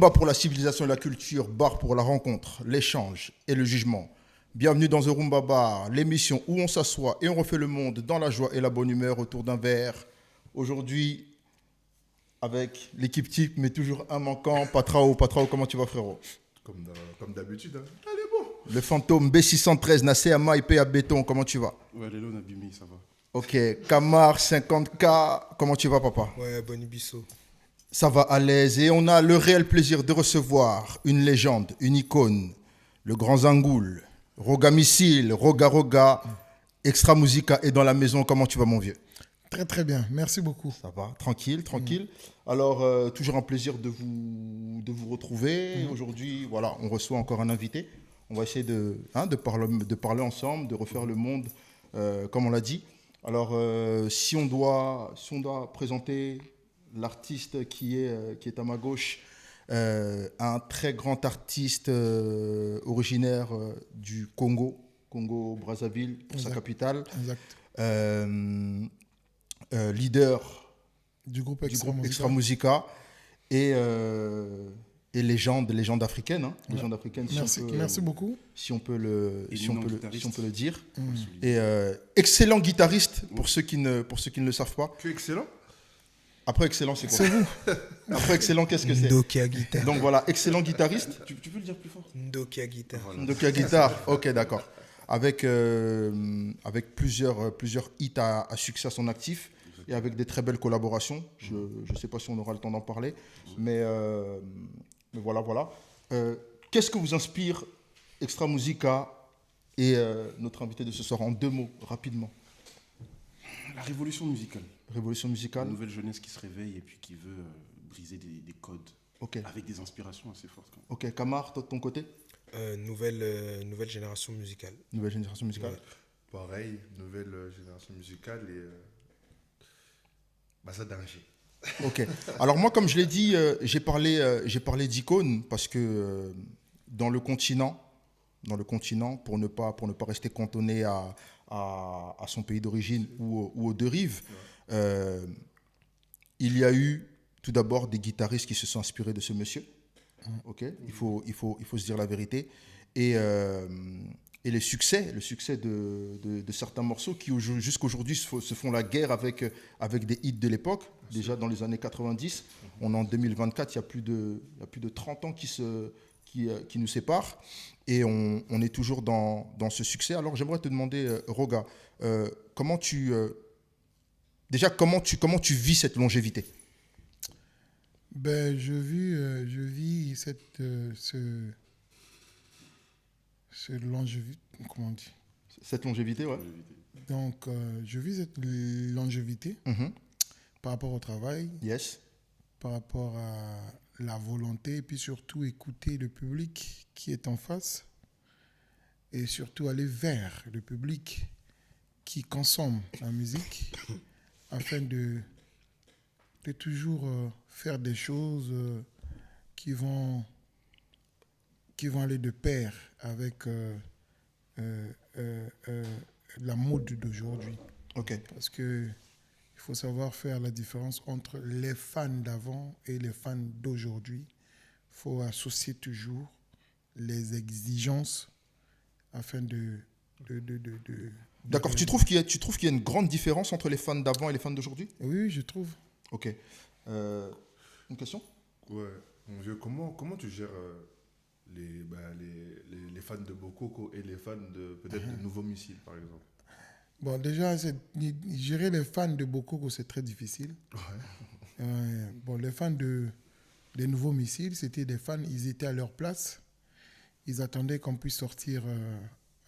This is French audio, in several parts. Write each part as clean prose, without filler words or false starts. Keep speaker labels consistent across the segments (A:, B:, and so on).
A: Rumba pour la civilisation et la culture, bar pour la rencontre, l'échange et le jugement. Bienvenue dans The Rumba Bar, l'émission où on s'assoit et on refait le monde dans la joie et la bonne humeur autour d'un verre. Aujourd'hui, avec l'équipe type, mais toujours un manquant, Patrao. Patrao, comment tu vas, frérot?
B: Comme d'habitude. Hein. Allez, bon.
A: Le fantôme B613, Nassé Ama IP à béton, comment tu vas?
B: Ouais, Lélo, on a bimé, ça va.
A: Ok, Camar 50K, comment tu vas, papa?
C: Ouais, Bonnie Bissot.
A: Ça va à l'aise et on a le réel plaisir de recevoir une légende, une icône, le grand Zangoul, Roga Missile, Roga Roga, Extra Musica est dans la maison. Comment tu vas, mon vieux?
C: Très très bien, merci beaucoup.
A: Ça va, tranquille, tranquille. Alors, toujours un plaisir de vous retrouver. Aujourd'hui, voilà, on reçoit encore un invité. On va essayer de parler ensemble, de refaire le monde, comme on l'a dit. Alors, si on doit présenter l'artiste qui est à ma gauche, un très grand artiste originaire du Congo-Brazzaville, pour sa capitale.
C: Exact.
A: Leader
C: Du groupe
A: Extra Musica et légende africaine. Hein,
C: ouais.
A: Légende africaine,
C: Merci beaucoup.
A: Si on peut le dire.
B: Mm.
A: Et excellent guitariste, pour ceux qui ne le savent pas.
B: Que excellent.
A: Après excellent, c'est quoi?
C: C'est vous.
A: Après excellent, qu'est-ce que c'est?
C: Ndokia Guitar.
A: Donc voilà, excellent guitariste.
B: Tu peux le dire plus fort?
C: Ndokia Guitar.
B: Voilà.
A: Ndokia Guitar, ok, d'accord. Avec plusieurs hits à succès à son actif et avec des très belles collaborations. Je ne sais pas si on aura le temps d'en parler, mais voilà. Qu'est-ce que vous inspire Extra Musica et notre invité de ce soir en 2 mots, rapidement?
B: La révolution musicale.
A: Révolution musicale.
B: Une nouvelle jeunesse qui se réveille et puis qui veut briser des codes.
A: Ok.
B: Avec des inspirations assez fortes. Quand même.
A: Ok, Camar, toi de ton côté?
C: Nouvelle génération musicale.
A: Nouvelle génération musicale.
C: Ouais.
D: Pareil, nouvelle génération musicale et ça danger.
A: Ok. Alors moi, comme je l'ai dit, j'ai parlé d'icône parce que dans le continent, pour ne pas rester cantonné à son pays d'origine ou aux 2 rives, il y a eu tout d'abord des guitaristes qui se sont inspirés de ce monsieur. Ok. Il faut se dire la vérité. Et le succès de certains morceaux qui jusqu'aujourd'hui se font la guerre avec des hits de l'époque. Déjà dans les années 90, on est en 2024, il y a plus de 30 ans qui nous séparent et on est toujours dans ce succès. Alors j'aimerais te demander, Roga, comment tu vis cette longévité?
C: Ben, je vis ce longévité, comment on dit?
A: Cette longévité, ouais.
C: Donc, je vis cette longévité par rapport au travail,
A: Yes.
C: par rapport à la volonté, et puis surtout écouter le public qui est en face, et surtout aller vers le public qui consomme la musique, afin de toujours faire des choses qui vont aller de pair avec la mode d'aujourd'hui.
A: Ok.
C: Parce que il faut savoir faire la différence entre les fans d'avant et les fans d'aujourd'hui. Il faut associer toujours les exigences afin de
A: D'accord. Tu trouves qu'il y a une grande différence entre les fans d'avant et les fans d'aujourd'hui?
C: Oui, je trouve.
A: Ok. Une question?
D: Ouais, mon vieux, comment tu gères les fans de Bokoko et les fans de peut-être de Nouveau Missile, par exemple?
C: Bon, déjà, gérer les fans de Bokoko, c'est très difficile.
D: Ouais.
C: Bon, les fans des Nouveaux Missiles, c'était des fans, ils étaient à leur place. Ils attendaient qu'on puisse sortir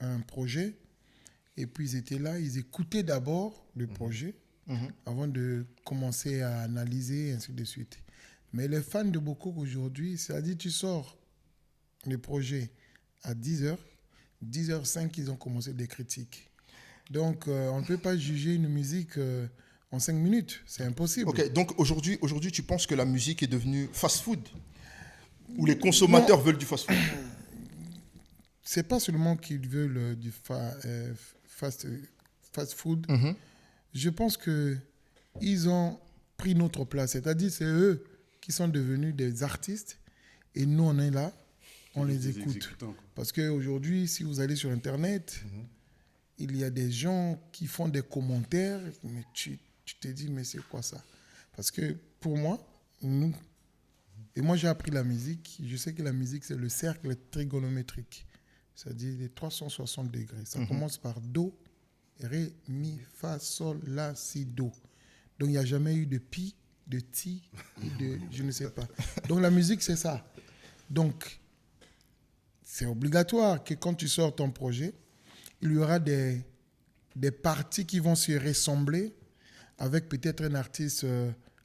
C: un projet. Et puis, ils étaient là, ils écoutaient d'abord le projet avant de commencer à analyser, et ainsi de suite. Mais les fans de Bokoko aujourd'hui, c'est-à-dire tu sors le projet à 10h, 10h05, ils ont commencé des critiques. Donc, on ne peut pas juger une musique en 5 minutes. C'est impossible.
A: Ok, donc aujourd'hui, tu penses que la musique est devenue fast-food? Ou les consommateurs veulent du fast-food?
C: C'est pas seulement qu'ils veulent du fast food. Je pense qu'ils ont pris notre place. C'est-à-dire c'est eux qui sont devenus des artistes Et nous, on est là, on les
B: Des
C: écoute.
B: exécutants, quoi.
C: Parce qu'aujourd'hui, si vous allez sur Internet, il y a des gens qui font des commentaires, mais tu te dis, mais c'est quoi ça? Parce que pour moi, nous, et moi j'ai appris la musique, je sais que la musique c'est le cercle trigonométrique, c'est-à-dire les 360 degrés. Ça commence par Do, Ré, Mi, Fa, Sol, La, Si, Do. Donc il n'y a jamais eu de Pi, de Ti, de je ne sais pas. Donc la musique c'est ça. Donc c'est obligatoire que quand tu sors ton projet, il y aura des parties qui vont se ressembler avec peut-être un artiste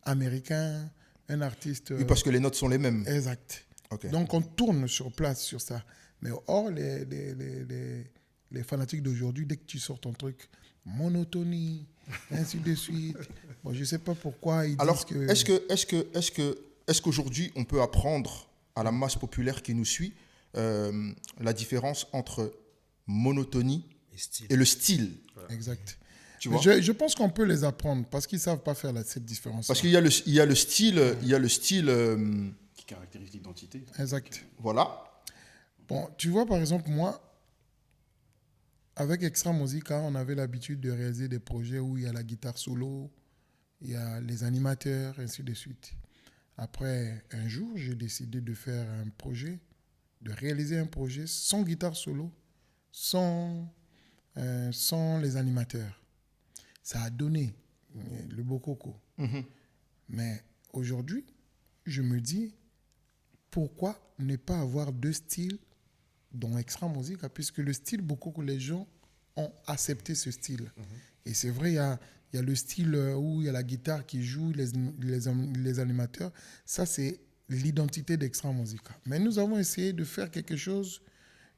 C: américain, un artiste...
A: Oui, parce que les notes sont les mêmes.
C: Exact.
A: Ok.
C: Donc on tourne sur place sur ça. Mais or, les fanatiques d'aujourd'hui, dès que tu sors ton truc, monotonie, ainsi de suite. Bon, je ne sais pas pourquoi ils
A: Alors,
C: disent que...
A: est-ce qu'aujourd'hui, on peut apprendre à la masse populaire qui nous suit la différence entre monotonie et le style?
C: Exact.
A: Tu vois?
C: Je pense qu'on peut les apprendre parce qu'ils ne savent pas faire cette différence.
A: Parce qu'il y a le style,
B: Qui caractérise l'identité.
C: Exact.
A: voilà.
C: Bon, tu vois, par exemple, moi, avec Extra Musica, on avait l'habitude de réaliser des projets où il y a la guitare solo, il y a les animateurs, ainsi de suite. Après, un jour, j'ai décidé de faire un projet, de réaliser un projet sans guitare solo, sans les animateurs. Ça a donné le Bokoko. Mais aujourd'hui, je me dis, pourquoi ne pas avoir deux styles dans Extra Musica, puisque le style Bokoko, les gens ont accepté ce style. Et c'est vrai, il y a le style où il y a la guitare qui joue, les animateurs. Ça, c'est l'identité d'Extra Musica. Mais nous avons essayé de faire quelque chose,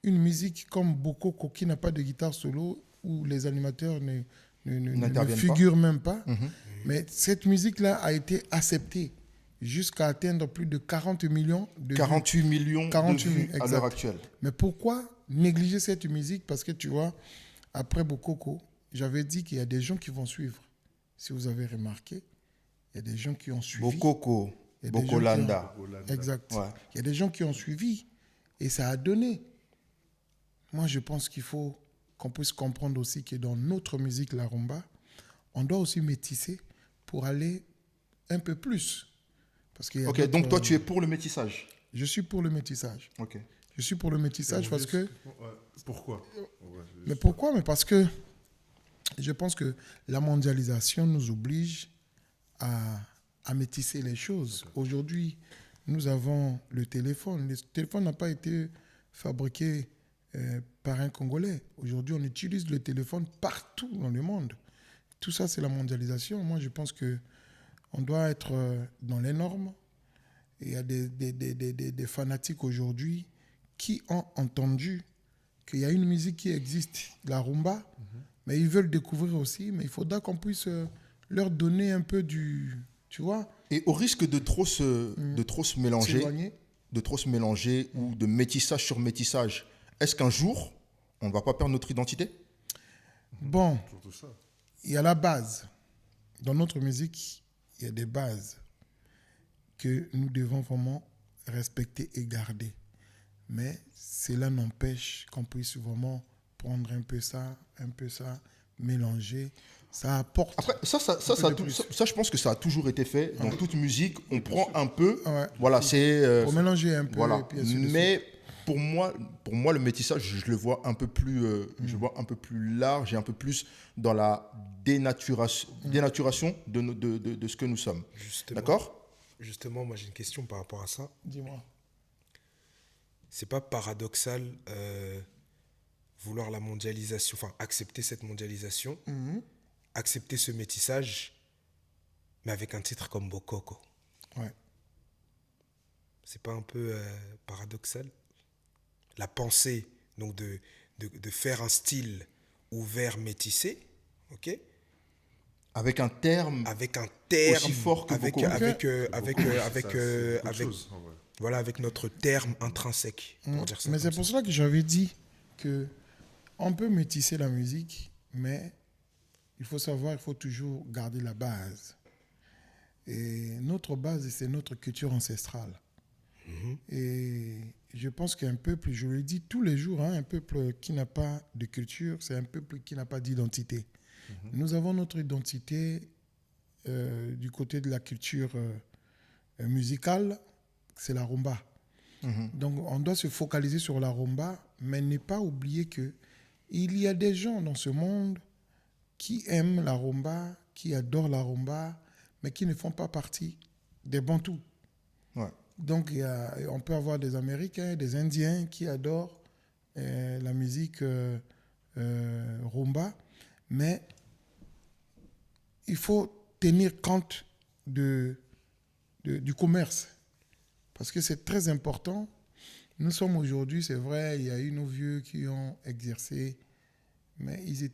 C: une musique comme Bokoko, qui n'a pas de guitare solo, où les animateurs ne figurent même pas. Mais cette musique-là a été acceptée jusqu'à atteindre plus de 40 millions de
A: 48 millions de vues à
C: exact.
A: l'heure actuelle.
C: Mais pourquoi négliger cette musique? Parce que tu vois, après Bokoko, j'avais dit qu'il y a des gens qui vont suivre. Si vous avez remarqué, il y a des gens qui ont suivi.
A: Bokoko,
C: Il y a des gens qui
A: Bokolanda.
C: Exact.
A: Ouais.
C: Il y a des gens qui ont suivi et ça a donné. Moi, je pense qu'il faut qu'on puisse comprendre aussi que dans notre musique, la rumba, on doit aussi métisser pour aller un peu plus. Parce qu'il y a
A: Ok, donc toi, tu es pour le métissage.
C: Je suis pour le métissage.
A: Ok.
C: Je suis pour le métissage parce que...
D: Ouais. Pourquoi?
C: Mais pourquoi? Mais parce que je pense que la mondialisation nous oblige à métisser les choses. Aujourd'hui, nous avons le téléphone. Le téléphone n'a pas été fabriqué par un Congolais. Aujourd'hui, on utilise le téléphone partout dans le monde. Tout ça, c'est la mondialisation. Moi, je pense qu'on doit être dans les normes. Et il y a des fanatiques aujourd'hui qui ont entendu qu'il y a une musique qui existe, la rumba, mais ils veulent découvrir aussi. Mais il faudra qu'on puisse leur donner un peu du... Tu vois?
A: Et au risque de trop se mélanger,
C: S'éloigner.
A: Ou de métissage sur métissage, est-ce qu'un jour, on ne va pas perdre notre identité?
C: Bon,
D: Surtout ça.
C: il y a la base. Dans notre musique, il y a des bases que nous devons vraiment respecter et garder. Mais cela n'empêche qu'on puisse vraiment prendre un peu ça, mélanger. Ça apporte.
A: Après, ça, je pense que ça a toujours été fait. Dans toute musique, on prend un peu.
C: Ouais.
A: Voilà, c'est.
C: Pour mélanger un peu.
A: Voilà.
C: Et puis ainsi de suite.
A: Mais pour moi, le métissage, je le vois un peu plus, je le vois un peu plus large et un peu plus dans la dénaturation de ce que nous sommes.
E: Justement.
A: D'accord?
E: Justement, moi j'ai une question par rapport à ça.
C: Dis-moi.
E: C'est pas paradoxal vouloir la mondialisation, enfin accepter cette mondialisation, accepter ce métissage, mais avec un titre comme Bokoko.
C: Ouais.
E: C'est pas un peu paradoxal? La pensée, donc de faire un style ouvert métissé, ok?
A: Avec un terme.
E: Avec un terme
A: Aussi fort que
E: avec,
A: Bokoko.
E: avec,
D: C'est autre chose, en vrai.
E: voilà, avec notre terme intrinsèque, pour dire ça.
C: Mais
E: comme
C: c'est pour cela que j'avais dit que on peut métisser la musique, mais il faut savoir, il faut toujours garder la base. Et notre base, c'est notre culture ancestrale. Et je pense qu'un peuple, je le dis tous les jours, hein, un peuple qui n'a pas de culture, c'est un peuple qui n'a pas d'identité. Nous avons notre identité du côté de la culture musicale, c'est la rumba. Donc on doit se focaliser sur la rumba, mais ne pas oublier que il y a des gens dans ce monde qui aiment la rumba, qui adorent la rumba, mais qui ne font pas partie des Bantous.
A: Ouais.
C: Donc on peut avoir des Américains, des Indiens qui adorent la musique rumba, mais il faut tenir compte du commerce. Parce que c'est très important. Nous sommes aujourd'hui, c'est vrai, il y a eu nos vieux qui ont exercé, mais ils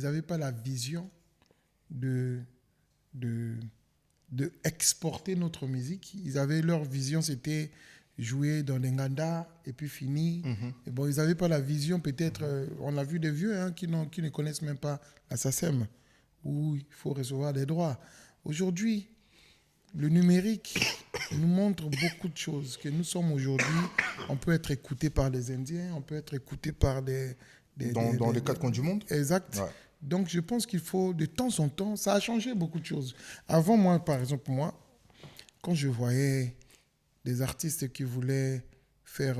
C: n'avaient pas la vision de exporter notre musique. Ils avaient leur vision, c'était jouer dans les Nganda et puis fini. Et bon, ils n'avaient pas la vision, peut-être, on a vu des vieux hein, qui ne connaissent même pas la SACEM, où il faut recevoir des droits. Aujourd'hui, le numérique nous montre beaucoup de choses, que nous sommes aujourd'hui, on peut être écouté par les Indiens, on peut être écouté par
A: dans les quatre coins du monde.
C: Exact.
A: Ouais.
C: Donc je pense qu'il faut, de temps en temps, ça a changé beaucoup de choses. Avant, moi, par exemple, quand je voyais des artistes qui voulaient faire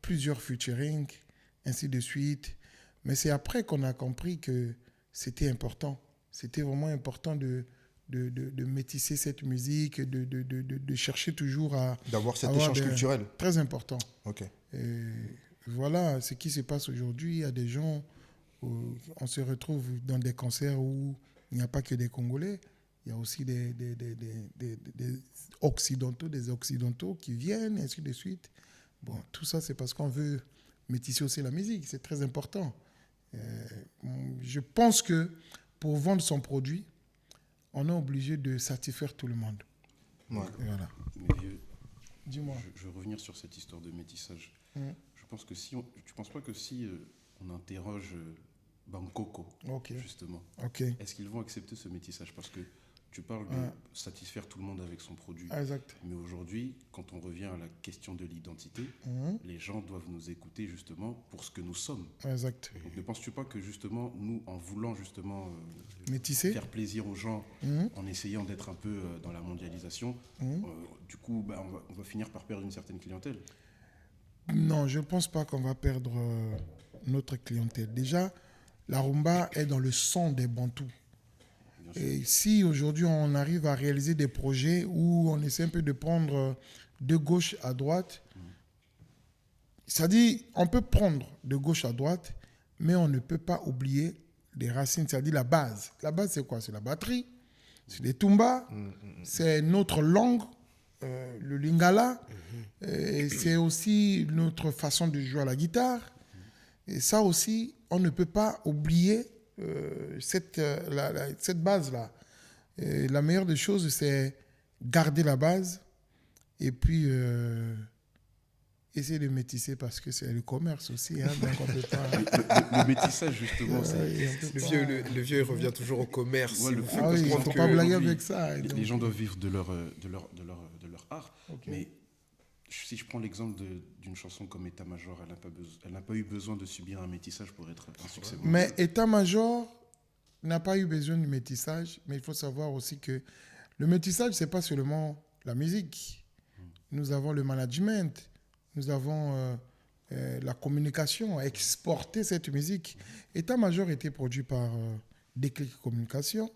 C: plusieurs featuring, ainsi de suite, mais c'est après qu'on a compris que c'était important. C'était vraiment important de métisser cette musique, de chercher toujours à...
A: D'avoir cet échange culturel.
C: Très important.
A: Ok.
C: Et voilà ce qui se passe aujourd'hui. Il y a des gens, on se retrouve dans des concerts où il n'y a pas que des Congolais. Il y a aussi des Occidentaux qui viennent, et ainsi de suite. Bon, tout ça, c'est parce qu'on veut métisser aussi la musique. C'est très important. Je pense que pour vendre son produit, on est obligé de satisfaire tout le monde.
A: Ouais.
C: Voilà.
B: Mais,
C: Dis-moi.
B: Je veux revenir sur cette histoire de métissage. Je pense que tu ne penses pas que si on interroge Bangkoko, justement, est-ce qu'ils vont accepter ce métissage? Parce que tu parles de satisfaire tout le monde avec son produit.
C: Exact.
B: Mais aujourd'hui, quand on revient à la question de l'identité, les gens doivent nous écouter justement pour ce que nous sommes.
C: Exact.
B: Donc ne penses-tu pas que justement, nous, en voulant justement
C: métisser,
B: faire plaisir aux gens, en essayant d'être un peu dans la mondialisation, du coup, on va finir par perdre une certaine clientèle?
C: Non, je ne pense pas qu'on va perdre notre clientèle. Déjà, la rumba est dans le sang des Bantous. Et si aujourd'hui on arrive à réaliser des projets où on essaie un peu de prendre de gauche à droite, c'est-à-dire on peut prendre de gauche à droite, mais on ne peut pas oublier les racines, c'est-à-dire la base. La base, c'est quoi? C'est la batterie, c'est les tumbas, c'est notre langue, le lingala, et c'est aussi notre façon de jouer à la guitare. Et ça aussi, on ne peut pas oublier cette base-là. La meilleure des choses, c'est garder la base et puis essayer de métisser parce que c'est le commerce aussi. Hein, donc on peut pas...
B: le métissage, justement,
E: le vieux, il revient toujours au commerce.
B: Ouais,
C: il ne faut pas blaguer avec ça.
B: Les gens doivent vivre de leur art.
C: Okay.
B: Mais si je prends l'exemple d'une chanson comme État-Major, elle n'a pas eu besoin de subir un métissage pour être un succès.
C: Mais État-Major n'a pas eu besoin de métissage, mais il faut savoir aussi que le métissage, ce n'est pas seulement la musique. Nous avons le management, nous avons la communication, exporter cette musique. État-Major était produit par Déclic Communication.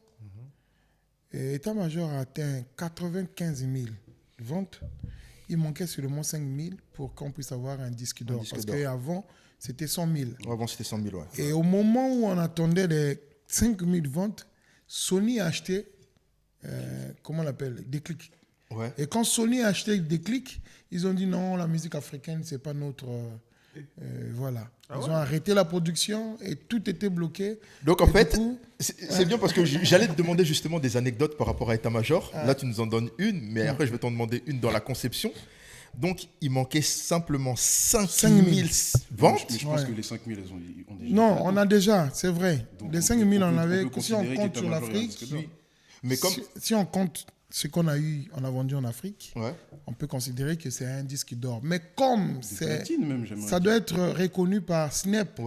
C: Et État-Major a atteint 95 000 ventes. Il manquait seulement 5 000 pour qu'on puisse avoir un disque d'or. Parce qu'avant, c'était 100 000.
A: Avant, c'était 100 000, ouais.
C: Et au moment où on attendait les 5 000 ventes, Sony a acheté, comment on l'appelle, Déclic.
A: Ouais.
C: Et quand Sony a acheté Déclic, ils ont dit non, la musique africaine, c'est pas notre... voilà. Ils ont arrêté la production et tout était bloqué.
A: Donc en fait, c'est bien parce que j'allais te demander justement des anecdotes par rapport à État-Major. Là, tu nous en donnes une, mais après, je vais t'en demander une dans la conception. Donc, il manquait simplement 5 000 ventes.
B: Mais je pense que les 5 000, elles ont déjà...
C: Non, on a déjà, c'est vrai.
B: Donc
C: les 5 000, on avait... Si on compte sur l'Afrique,
A: Mais comme...
C: si on compte ce qu'on a vendu en Afrique, on peut considérer que c'est un disque d'or. Mais comme ça doit être reconnu par Snap,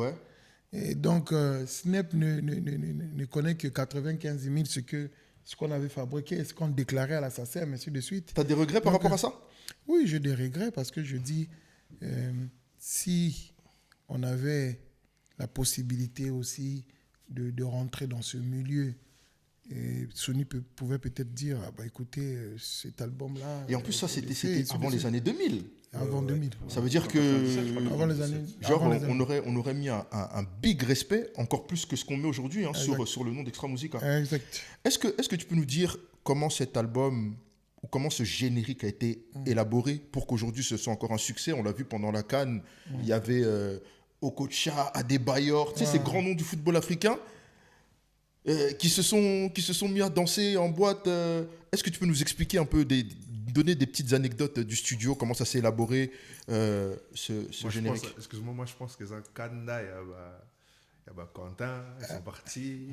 C: et donc Snap ne connaît que 95 000 ce qu'on avait fabriqué, ce qu'on déclarait à la SACEM, ainsi de suite.
A: Tu as des regrets par rapport à ça?
C: Oui, j'ai des regrets parce que je dis, si on avait la possibilité aussi de rentrer dans ce milieu, et Sony pouvait peut-être dire, écoutez, cet album-là...
A: Et en plus, ça, c'était avant les années 2000.
C: Avant 2000.
A: Ça veut dire que...
C: Avant les années...
A: Genre, on aurait mis un big respect, encore plus que ce qu'on met aujourd'hui, sur le nom d'Extra Musica.
C: Exact.
A: Est-ce que tu peux nous dire comment cet album, ou comment ce générique a été élaboré pour qu'aujourd'hui ce soit encore un succès? On l'a vu pendant la CAN, il y avait Okocha, Adebayor, tu sais, ces grands noms du football africain. Qui se sont mis à danser en boîte. Est-ce que tu peux nous expliquer un peu, donner des petites anecdotes du studio, comment ça s'est élaboré, ce générique?
D: Excuse-moi, moi je pense que dans Kanda, il y a Quentin, ils sont partis.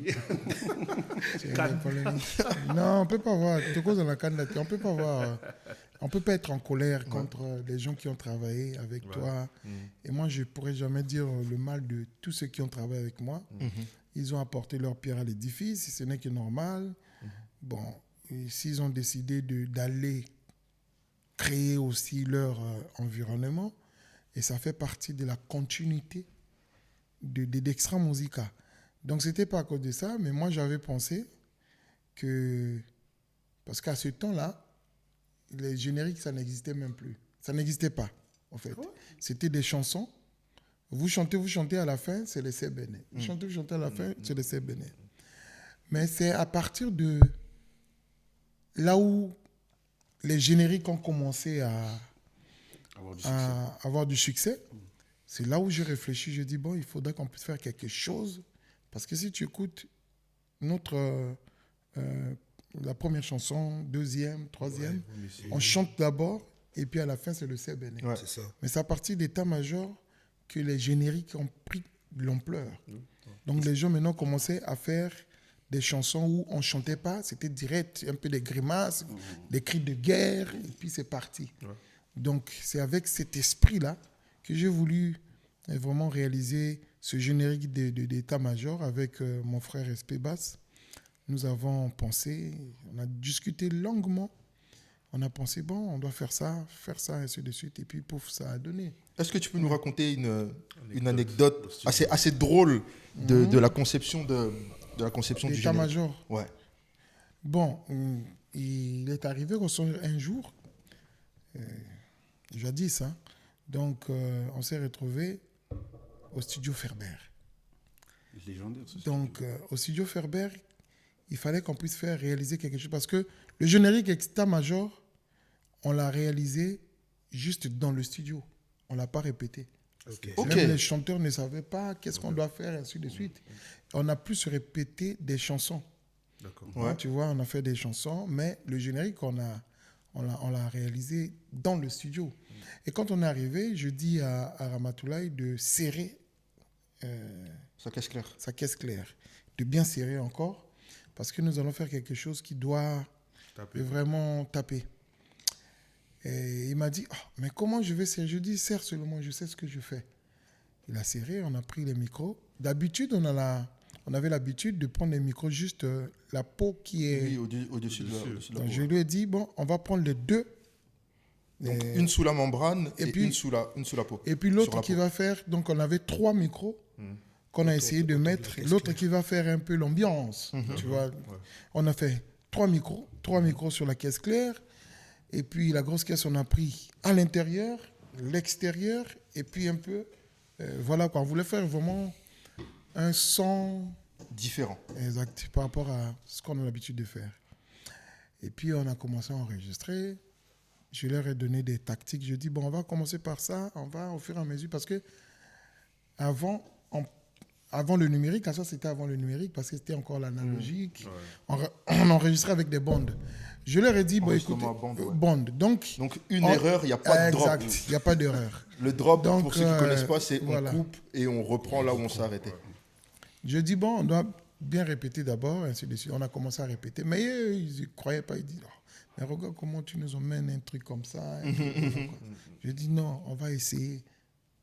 C: Non, on ne peut pas voir. De cause de la Kanda, on peut pas voir. On ne peut pas être en colère contre les gens qui ont travaillé avec toi. Et moi, je ne pourrais jamais dire le mal de tous ceux qui ont travaillé avec moi. Ils ont apporté leur pierre à l'édifice, ce n'est que normal. Bon, s'ils ont décidé d'aller créer aussi leur environnement, et ça fait partie de la continuité d'Extra Musica. Donc, ce n'était pas à cause de ça, mais moi, j'avais pensé que... Parce qu'à ce temps-là, les génériques, ça n'existait même plus. Ça n'existait pas, en fait. C'était des chansons. Vous chantez, à la fin, c'est le CBN. Vous chantez à la fin, c'est le CBN. Mais c'est à partir de là où les génériques ont commencé à avoir du succès, c'est là où j'ai réfléchi. Je dis, bon, il faudrait qu'on puisse faire quelque chose. Parce que si tu écoutes la première chanson, deuxième, troisième, on chante d'abord et puis à la fin, c'est le CBN.
E: C'est ça.
C: Mais c'est à partir d'état-major que les génériques ont pris de l'ampleur. Donc les gens maintenant commençaient à faire des chansons où on ne chantait pas, c'était direct, un peu des grimaces, des cris de guerre, et puis c'est parti. Donc c'est avec cet esprit-là que j'ai voulu vraiment réaliser ce générique d'état-major avec mon frère SP Bass. Nous avons pensé, on a discuté longuement. On a pensé, bon, on doit faire ça, ainsi de suite. Et puis, pouf, ça a donné.
A: Est-ce que tu peux nous raconter une anecdote assez drôle de la conception du générique?
C: L'état-major.
A: Ouais.
C: Bon, il est arrivé un jour, jadis, donc on s'est retrouvés au studio Ferber.
B: Légendaire, ce studio.
C: Donc, au studio Ferber, il fallait qu'on puisse réaliser quelque chose. Parce que le générique état-major, on l'a réalisé juste dans le studio. On ne l'a pas répété. Même les chanteurs ne savaient pas qu'est-ce qu'on doit faire, ainsi de suite. On a plus répété des chansons. D'accord. Tu vois, on a fait des chansons, mais le générique, on l'a réalisé dans le studio. Et quand on est arrivé, je dis à Ramatoulaye de serrer
A: sa
C: caisse claire. De bien serrer encore, parce que nous allons faire quelque chose qui doit vraiment taper. Et il m'a dit, mais comment je vais serrer? Je dis, serre seulement, je sais ce que je fais. Il a serré, on a pris les micros. D'habitude, on avait l'habitude de prendre les micros juste la peau qui est...
A: Oui, au-dessus de la peau.
C: Donc, je lui ai dit, bon, on va prendre les deux.
A: Donc, une sous la membrane et puis, une sous la peau.
C: Et puis l'autre qui va faire... Donc, on avait 3 micros qu'on a essayé de mettre. L'autre qui va faire un peu l'ambiance. Tu vois. On a fait 3 micros sur la caisse claire. Et puis, la grosse caisse, on a pris à l'intérieur, l'extérieur, et puis un peu... voilà, quoi. On voulait faire vraiment un son...
A: différent.
C: Exact, par rapport à ce qu'on a l'habitude de faire. Et puis, on a commencé à enregistrer. Je leur ai donné des tactiques. Je dis, bon, on va commencer par ça. On va au fur et à mesure. Parce que avant le numérique, ça c'était avant le numérique, parce que c'était encore l'analogique. On enregistrait avec des bandes. Je leur ai dit, bon, écoutez, bande. Donc
A: une erreur, il n'y a pas de drop.
C: Exact, il n'y a pas d'erreur.
A: Le drop, donc, pour ceux qui ne connaissent pas, c'est on coupe et on reprend là où on s'est arrêté.
C: Je dis, bon, on doit bien répéter d'abord, ainsi de suite. On a commencé à répéter. Mais ils ne croyaient pas. Ils disent, mais regarde comment tu nous emmènes un truc comme ça. Je dis non, on va essayer.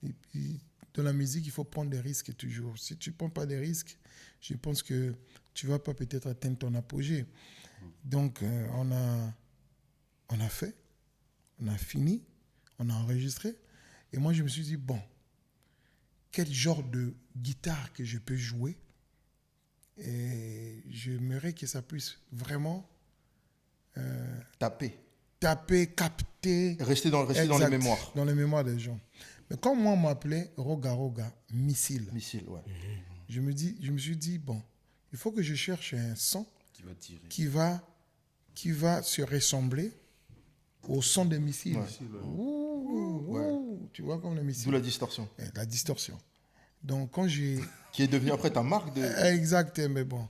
C: Et puis, dans la musique, il faut prendre des risques toujours. Si tu ne prends pas des risques, je pense que tu ne vas pas peut-être atteindre ton apogée. Donc, on a fait, on a fini, on a enregistré. Et moi, je me suis dit, bon, quel genre de guitare que je peux jouer? Et j'aimerais que ça puisse vraiment
A: taper,
C: capter.
A: Rester dans les mémoires.
C: Dans les mémoires des gens. Mais quand moi, on m'appelait Roga Roga, missile.
A: Missile, ouais.
C: Je me suis dit, bon, il faut que je cherche un son qui va se ressembler au son des missiles. Tu vois comme les missiles.
A: D'où la distorsion.
C: La distorsion. Donc, quand j'ai...
A: Qui est devenu après ta marque de...
C: Exact, mais bon.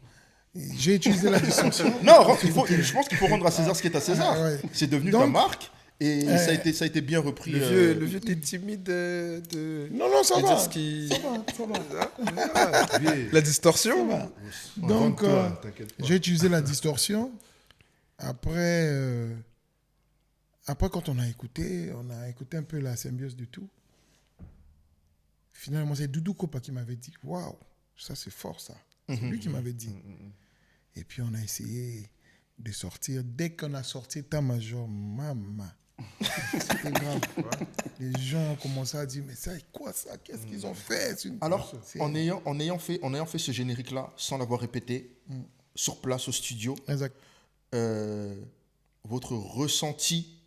C: J'ai utilisé la distorsion.
A: Non, je pense qu'il faut rendre à César ce qui est à César. Ouais. C'est devenu ta marque et ça a été bien repris.
E: Le vieux, t'es timide de...
C: Non, ça va.
E: Ça va. La distorsion.
C: Donc, j'ai utilisé la distorsion. Après, quand on a écouté un peu la symbiose du tout. Finalement, c'est Doudou Kopa qui m'avait dit « Waouh, ça c'est fort ça ». C'est lui qui m'avait dit. Et puis on a essayé de sortir. Dès qu'on a sorti Tamajor, maman, c'était grave. Les gens ont commencé à dire « Mais c'est quoi ça? Qu'est-ce qu'ils ont fait ?»
A: Alors, en ayant fait ce générique-là, sans l'avoir répété, sur place au studio,
C: exact.
A: Votre ressenti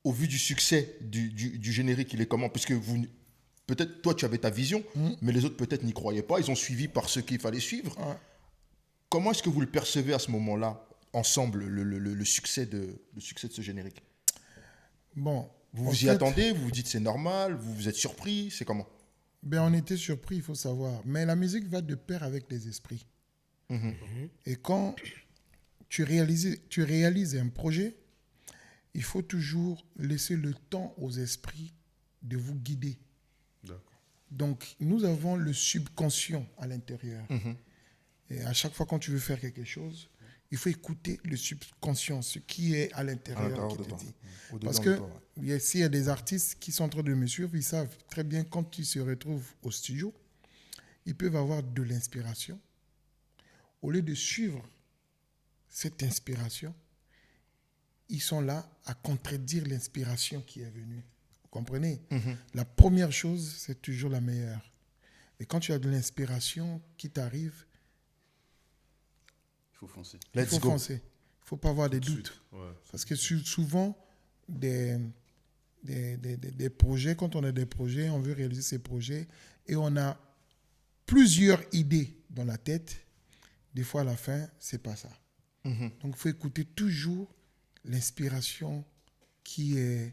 A: au vu du succès du générique, il est comment? Puisque peut-être toi tu avais ta vision, mais les autres peut-être n'y croyaient pas, ils ont suivi par ce qu'il fallait suivre. Comment est-ce que vous le percevez à ce moment-là, ensemble, le succès de ce générique?
C: Bon,
A: vous vous y attendez, vous vous dites c'est normal, vous êtes surpris, c'est comment?
C: On était surpris, il faut savoir. Mais la musique va de pair avec les esprits. Et quand tu réalises un projet, il faut toujours laisser le temps aux esprits de vous guider. Donc, nous avons le subconscient à l'intérieur. Et à chaque fois quand tu veux faire quelque chose, il faut écouter le subconscient, ce qui est à l'intérieur qui te dit. Parce que s'il y a des artistes qui sont en train de me suivre, ils savent très bien quand ils se retrouvent au studio, ils peuvent avoir de l'inspiration. Au lieu de suivre cette inspiration, ils sont là à contredire l'inspiration qui est venue. Vous comprenez? La première chose, c'est toujours la meilleure. Et quand tu as de l'inspiration qui t'arrive,
B: il faut foncer.
C: Il ne faut pas avoir des doutes. Parce que souvent, des projets, quand on a des projets, on veut réaliser ces projets et on a plusieurs idées dans la tête. Des fois, à la fin, ce n'est pas ça. Donc, il faut écouter toujours l'inspiration qui est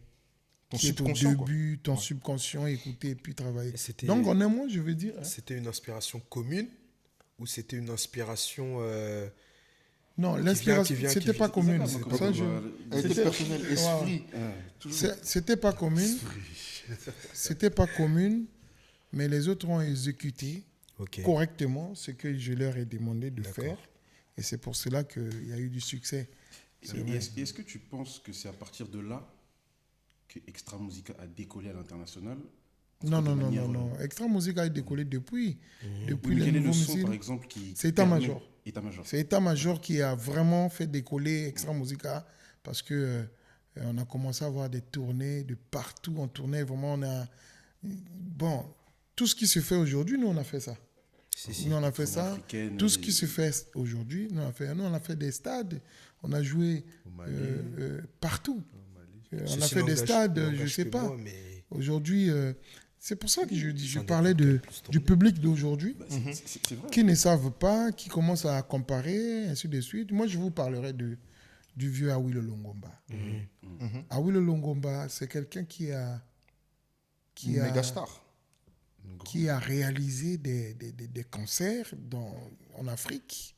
C: au début, ton subconscient, écouter et puis travailler. Donc, en un mot, je veux dire...
E: C'était une inspiration commune ou c'était une inspiration...
C: Non, l'inspiration, c'était pas commune.
A: C'était personnel, esprit.
C: C'était pas commune. C'était pas commune, mais les autres ont exécuté correctement ce que je leur ai demandé de faire. Et c'est pour cela qu'il y a eu du succès.
B: Est-ce que tu penses que c'est à partir de là que Extra Musica a décollé à l'international?
C: Non. Extra Musica a décollé depuis. Depuis
B: les
C: nouveaux
B: missiles. Par exemple,
C: c'est État-Major.
B: État-Major.
C: C'est État-Major qui a vraiment fait décoller Extra Musica parce que on a commencé à avoir des tournées de partout. On tournait vraiment. Tout ce qui se fait aujourd'hui, nous on a fait ça. Nous on a fait ça. Tout ce qui se fait aujourd'hui, nous on a fait des stades. On a joué partout. On a fait des stades, je ne sais pas. Aujourd'hui, c'est pour ça que je parlais du public d'aujourd'hui, qui ne savent pas, qui commencent à comparer, ainsi de suite. Moi, je vous parlerai du vieux Awilo Longomba. Awilo Longomba, c'est quelqu'un qui a réalisé des concerts en Afrique.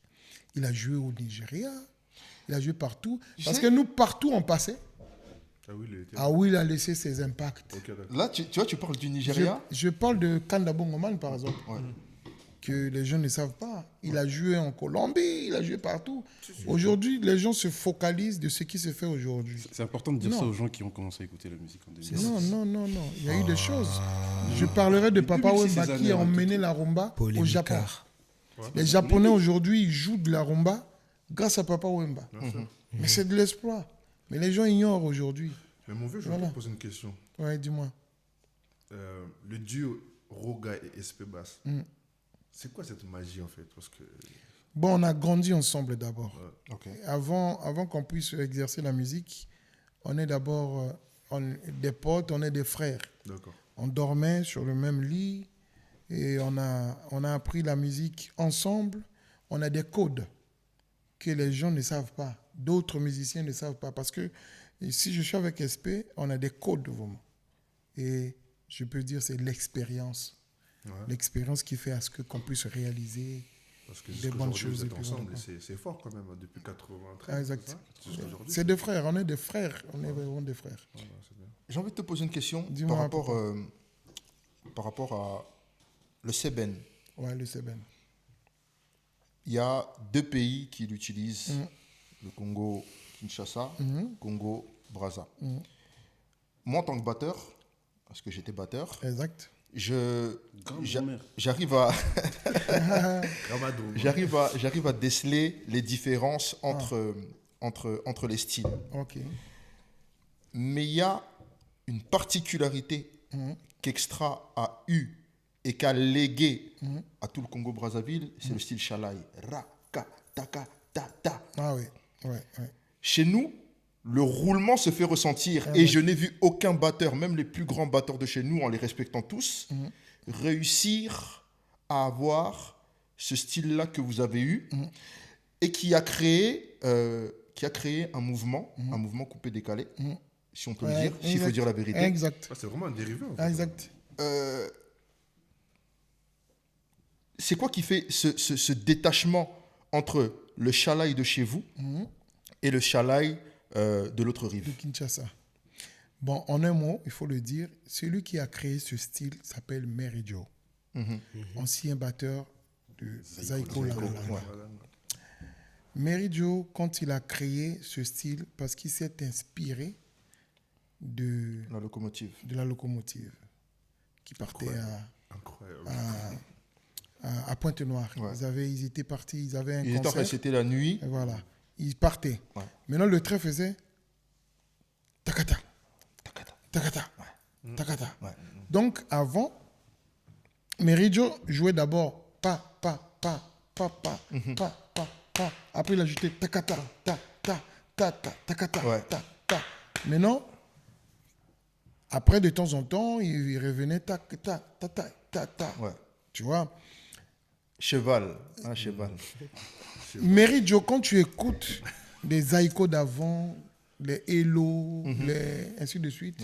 C: Il a joué au Nigeria. Il a joué partout. Parce que nous, partout, on passait. Will a laissé ses impacts.
A: Là, tu vois, tu parles du Nigeria.
C: Je parle de Kanda Bongoman, par exemple, que les gens ne savent pas. Il a joué en Colombie, il a joué partout. Aujourd'hui, les gens se focalisent de ce qui se fait aujourd'hui.
B: C'est important de dire ça aux gens qui ont commencé à écouter la musique en 2006.
C: Non. Il y a eu des choses. Je parlerai de Papa Wemba qui a emmené la rumba au Japon. Les Japonais aujourd'hui, ils jouent de la rumba grâce à Papa Wemba. Mais c'est de l'espoir. Mais les gens ignorent aujourd'hui.
D: Mais mon vieux, je vais te poser une question.
C: Ouais, dis-moi.
D: Le duo Roga et SP Bass, c'est quoi cette magie en fait? Parce que...
C: Bon, on a grandi ensemble d'abord.
A: Ok.
C: Avant qu'on puisse exercer la musique, on est d'abord des potes, on est des frères.
D: D'accord.
C: On dormait sur le même lit et on a appris la musique ensemble. On a des codes que les gens ne savent pas, d'autres musiciens ne savent pas. Parce que si je suis avec SP, on a des codes vraiment. Et je peux dire c'est l'expérience. Ouais. L'expérience qui fait à ce qu'on puisse réaliser
D: parce que des bonnes choses. Vous êtes ensemble, c'est fort quand même, depuis 93.
C: Ah, exact. C'est des frères, on est des frères. On est vraiment des frères.
A: Ouais, j'ai envie de te poser une question par rapport à le Seben.
C: Ouais, le Seben.
A: Il y a 2 pays qui l'utilisent, le Congo-Kinshasa, Congo-Brazza. Moi, en tant que batteur, parce que j'étais batteur,
C: exact.
A: J'arrive à déceler les différences entre les styles.
C: Okay.
A: Mais il y a une particularité qu'Extra a eue et qu'a légué à tout le Congo-Brazzaville, c'est le style Chalaï. Raka, taka, ta, ta.
C: Ah oui, ouais.
A: Chez nous, le roulement se fait ressentir. Et je n'ai vu aucun batteur, même les plus grands batteurs de chez nous, en les respectant tous, réussir à avoir ce style-là que vous avez eu et qui a créé un mouvement coupé-décalé, si on peut le dire, s'il faut dire la vérité.
C: Exact.
D: Ah, c'est vraiment un dérivé. En fait.
C: Exact.
A: C'est quoi qui fait ce détachement entre le Chalaï de chez vous et le Chalaï de l'autre rive?
C: De Kinshasa. Bon, en un mot, il faut le dire, celui qui a créé ce style s'appelle Mary Joe, ancien batteur de Zaiko Lala. Mary Joe, quand il a créé ce style, parce qu'il s'est inspiré de la locomotive qui partait à Pointe-Noire. Ouais. Ils étaient partis, ils avaient un concert.
A: C'était la nuit.
C: Et voilà. Ils partaient. Ouais. Maintenant, le train faisait takata, takata, takata, takata. Ouais. Donc, avant, Meridio jouait d'abord pa, pa, pa, pa, pa, pa, pa, pa. Après, il ajoutait takata, ta, ta, ta, ta, takata, ta, ta. Maintenant, après, de temps en temps, il revenait ta, ta, ta, ta, ta, ta. Ouais. Tu vois?
A: Cheval.
C: Meridio, quand tu écoutes les Zaiko d'avant, les Hello, ainsi de suite,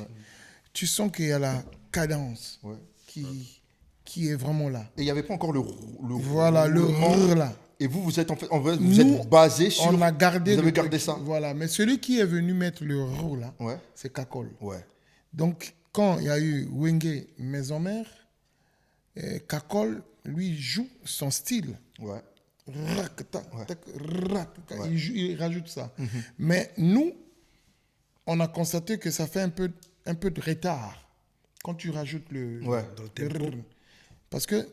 C: tu sens qu'il y a la cadence qui est vraiment là.
A: Et il n'y avait pas encore le
C: rrr là.
A: Et vous êtes êtes basé sur...
C: On a gardé...
A: Vous avez gardé ça.
C: Voilà, mais celui qui est venu mettre le rrr là, c'est Kakol.
A: Ouais.
C: Donc, quand il y a eu Wenge Maison-Mère, Kakol, lui, joue son style. Ouais. Il rajoute ça. Mais nous, on a constaté que ça fait un peu de retard quand tu rajoutes
E: dans le tempo.
C: Parce que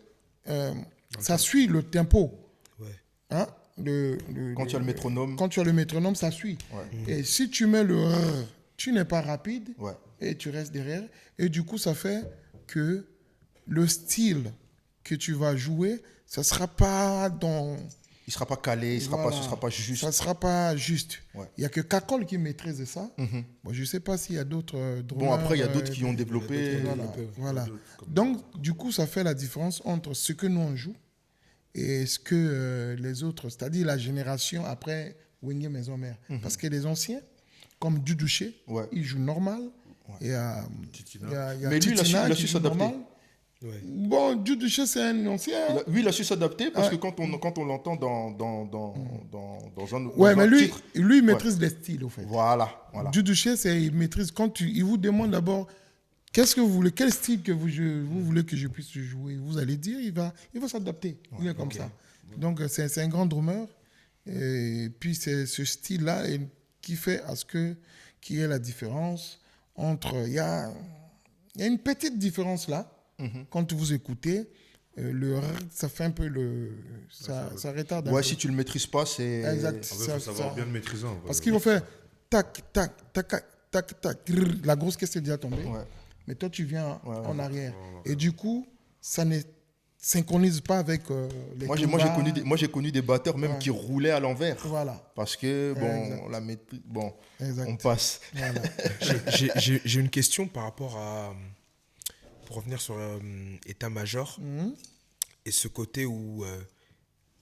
C: ça suit le tempo.
E: Ouais.
C: Hein?
A: Quand tu as le métronome.
C: Quand tu as le métronome, ça suit. Ouais. Et si tu mets le rrr, tu n'es pas rapide et tu restes derrière. Et du coup, ça fait que le style que tu vas jouer, ça ne sera pas dans...
A: Il ne sera pas calé, ce ne sera pas juste.
C: Ça ne sera pas juste. Il n'y a que Kakol qui maîtrise ça. Bon, je ne sais pas s'il y a d'autres...
A: Bon, après, il y a d'autres qui ont développé.
C: Voilà. Donc, du coup, ça fait la différence entre ce que nous, on joue et ce que les autres, c'est-à-dire la génération après Wenge Maison-Mère. Parce que les anciens, comme Dudouché, ils jouent normal. Il y a
A: mais lui, il a su s'adapter.
C: Ouais. Bon, Dudouché, c'est un ancien.
A: Il a su s'adapter parce que quand on l'entend dans un
C: ouais, mais lui,
A: titre,
C: il maîtrise les styles, au fait.
A: Voilà.
C: Dudouché, il maîtrise. Il vous demande d'abord qu'est-ce que vous voulez, quel style que vous voulez que je puisse jouer? Vous allez dire, il va s'adapter. Il est comme ça. Donc, c'est un grand drummer. Et puis, c'est ce style-là qui fait à ce qu'il y ait la différence entre... Il y a une petite différence là, quand vous écoutez. Ça fait un peu ça retarde un peu.
A: Ouais, si tu le maîtrises pas, c'est...
C: Exact.
D: Il faut savoir bien le maîtriser.
C: Parce qu'il faut faire tac, tac, tac, tac, tac. La grosse caisse est déjà tombée.
A: Ouais.
C: Mais toi, tu viens en arrière. Et du coup, ça ne synchronise pas avec les
A: Moi, j'ai connu des batteurs même qui roulaient à l'envers.
C: Voilà.
A: Parce que, on passe.
C: Voilà.
E: J'ai une question par rapport à... Pour revenir sur état-major, et ce côté où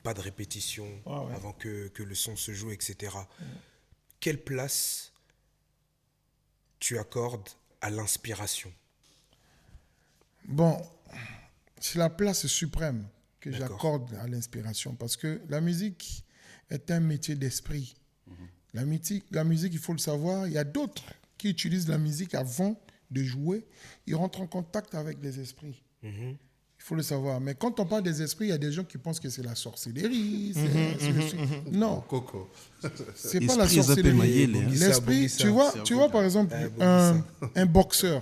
E: pas de répétition avant que le son se joue, etc. Quelle place tu accordes à l'inspiration?
C: Bon, c'est la place suprême que j'accorde à l'inspiration, parce que la musique est un métier d'esprit. La musique, il faut le savoir, il y a d'autres qui utilisent la musique avant de jouer, ils rentrent en contact avec les esprits. Il faut le savoir. Mais quand on parle des esprits, il y a des gens qui pensent que c'est la sorcellerie. Non.
D: Coco.
C: C'est pas la sorcellerie. L'esprit, tu vois par exemple, un boxeur,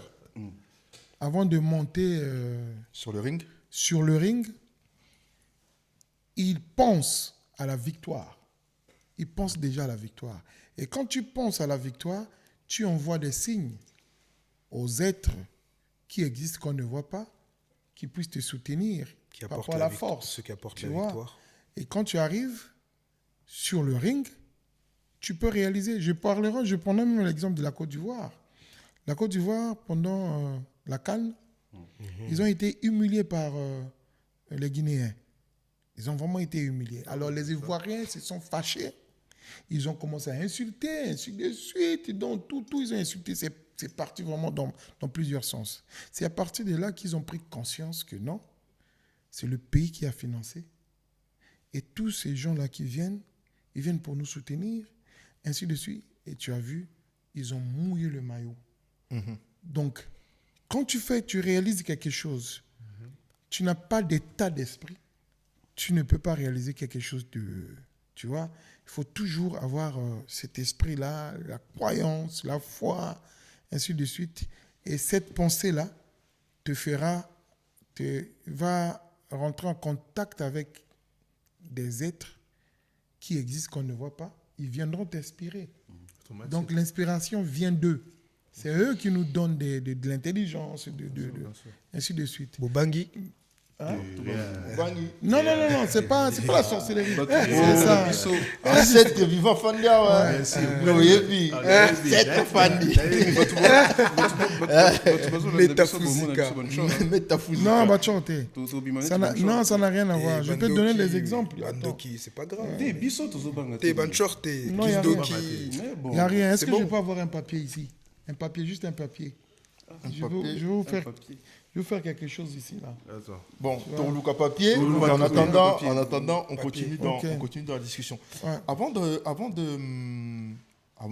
C: avant de monter
A: Sur le ring,
C: il pense à la victoire. Il pense déjà à la victoire. Et quand tu penses à la victoire, tu envoies des signes aux êtres qui existent, qu'on ne voit pas, qui puissent te soutenir par rapport à la force.
E: Ce qui apporte la victoire.
C: Et quand tu arrives sur le ring, tu peux réaliser. Je prendrai même l'exemple de la Côte d'Ivoire. La Côte d'Ivoire, pendant la CAN, ils ont été humiliés par les Guinéens. Ils ont vraiment été humiliés. Alors les Ivoiriens se sont fâchés. Ils ont commencé à insulter, ainsi de suite. Donc tout, ils ont insulté. C'est parti vraiment dans plusieurs sens. C'est à partir de là qu'ils ont pris conscience que non, c'est le pays qui a financé. Et tous ces gens-là qui viennent, ils viennent pour nous soutenir, ainsi de suite. Et tu as vu, ils ont mouillé le maillot. Donc, quand tu réalises quelque chose, tu n'as pas d'état d'esprit, tu ne peux pas réaliser quelque chose de... Tu vois, il faut toujours avoir cet esprit-là, la croyance, la foi, ainsi de suite. Et cette pensée-là va rentrer en contact avec des êtres qui existent, qu'on ne voit pas. Ils viendront t'inspirer. Donc l'inspiration vient d'eux. C'est eux qui nous donnent de l'intelligence, ainsi de suite.
E: Bobangi.
C: Non, c'est pas la sorcellerie. C'est ça.
A: Ancêtre vivant Fandia, ouais.
C: Non, bah chanter. Non, ça n'a rien à voir. Je peux te donner des exemples.
E: Bandoki, c'est pas grave.
B: T'es biso to zobanga.
E: T'es banchor, t'es
C: non, il n'y a rien. Est-ce que
A: bon.
C: je peux avoir un papier ici? Un papier, juste un papier. Je vais vous faire quelque chose ici, là.
D: Attends.
A: Bon, ton look à papier. En attendant, on continue dans la discussion.
C: Ouais.
A: Avant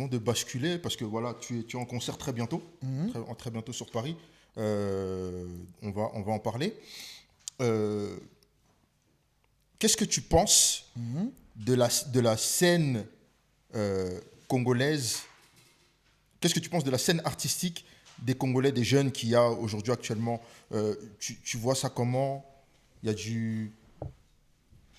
A: de basculer, parce que voilà, tu es en concert très bientôt, très bientôt sur Paris. On va en parler. Qu'est-ce que tu penses de la scène congolaise? Qu'est-ce que tu penses de la scène artistique des Congolais, des jeunes qu'il y a aujourd'hui actuellement? Tu vois ça comment?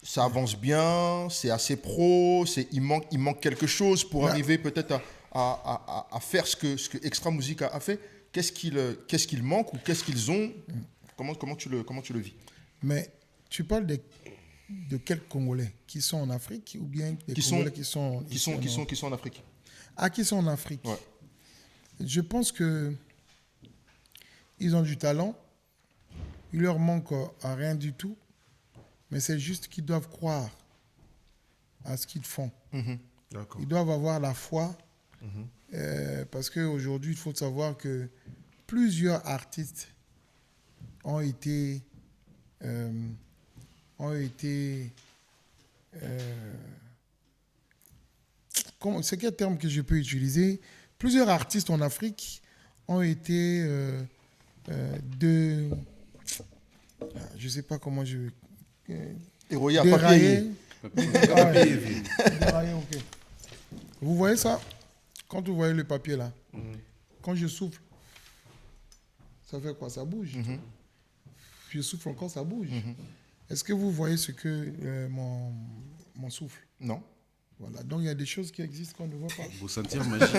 A: Ça avance bien, c'est assez pro, il manque quelque chose pour arriver peut-être à faire ce que Extra Musique a fait. Qu'est-ce qu'il manque ou qu'est-ce qu'ils ont? Comment tu le vis?
C: Mais tu parles de quels Congolais? Qui sont en Afrique ou bien des Congolais qui sont
A: en Afrique?
C: Ah, qui sont en Afrique.
A: Ouais.
C: Je pense que ils ont du talent. Il leur manque à rien du tout. Mais c'est juste qu'ils doivent croire à ce qu'ils font.
D: D'accord.
C: Ils doivent avoir la foi. Parce qu'aujourd'hui, il faut savoir que plusieurs artistes ont été c'est quel terme que je peux utiliser? Plusieurs artistes en Afrique ont été de... Je ne sais pas comment je...
A: Héroïa,
C: dérailler.
A: papier.
C: Dérailler, ok. Vous voyez ça? Quand vous voyez le papier là, quand je souffle, ça fait quoi? Ça bouge. Je souffle encore, ça bouge. Est-ce que vous voyez ce que mon souffle?
A: Non.
C: Voilà. Donc il y a des choses qui existent qu'on ne voit pas.
B: Vous sentir magie.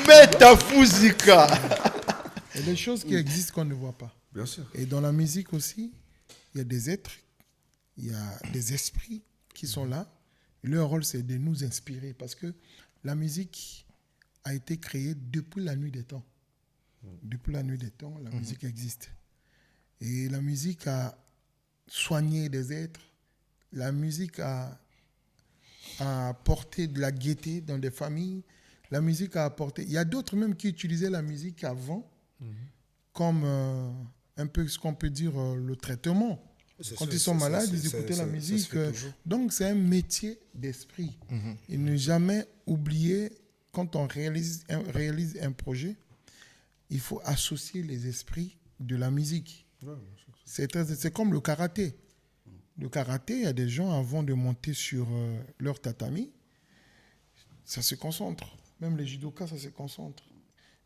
A: Métaphysica.
C: Il y a des choses qui existent qu'on ne voit pas.
D: Bien sûr.
C: Et dans la musique aussi, il y a des êtres, il y a des esprits qui sont là. Leur rôle, c'est de nous inspirer parce que la musique a été créée depuis la nuit des temps. Depuis la nuit des temps, la musique existe. Et la musique a soigné des êtres. La musique a apporté de la gaieté dans des familles. La musique a apporté... Il y a d'autres même qui utilisaient la musique avant comme un peu ce qu'on peut dire le traitement. Quand ils sont malades, ils écoutaient la musique. Donc, c'est un métier d'esprit. Et ne jamais oublier, quand on réalise un projet, il faut associer les esprits de la musique. C'est comme le karaté. Le karaté, il y a des gens, avant de monter sur leur tatami, ça se concentre. Même les judokas, ça se concentre.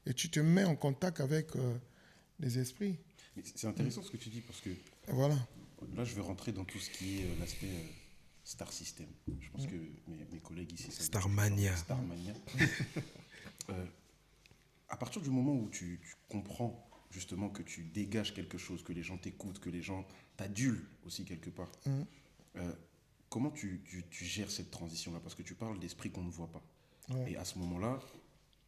C: Et tu te mets en contact avec les esprits.
B: Mais c'est intéressant ce que tu dis parce que
C: voilà.
B: Là, je vais rentrer dans tout ce qui est l'aspect Star System. Je pense que mes collègues ici...
E: Starmania.
B: Starmania. À partir du moment où tu comprends justement que tu dégages quelque chose, que les gens t'écoutent, que les gens t'adulent aussi quelque part, comment tu gères cette transition-là? Parce que tu parles d'esprit qu'on ne voit pas. Ouais. Et à ce moment-là,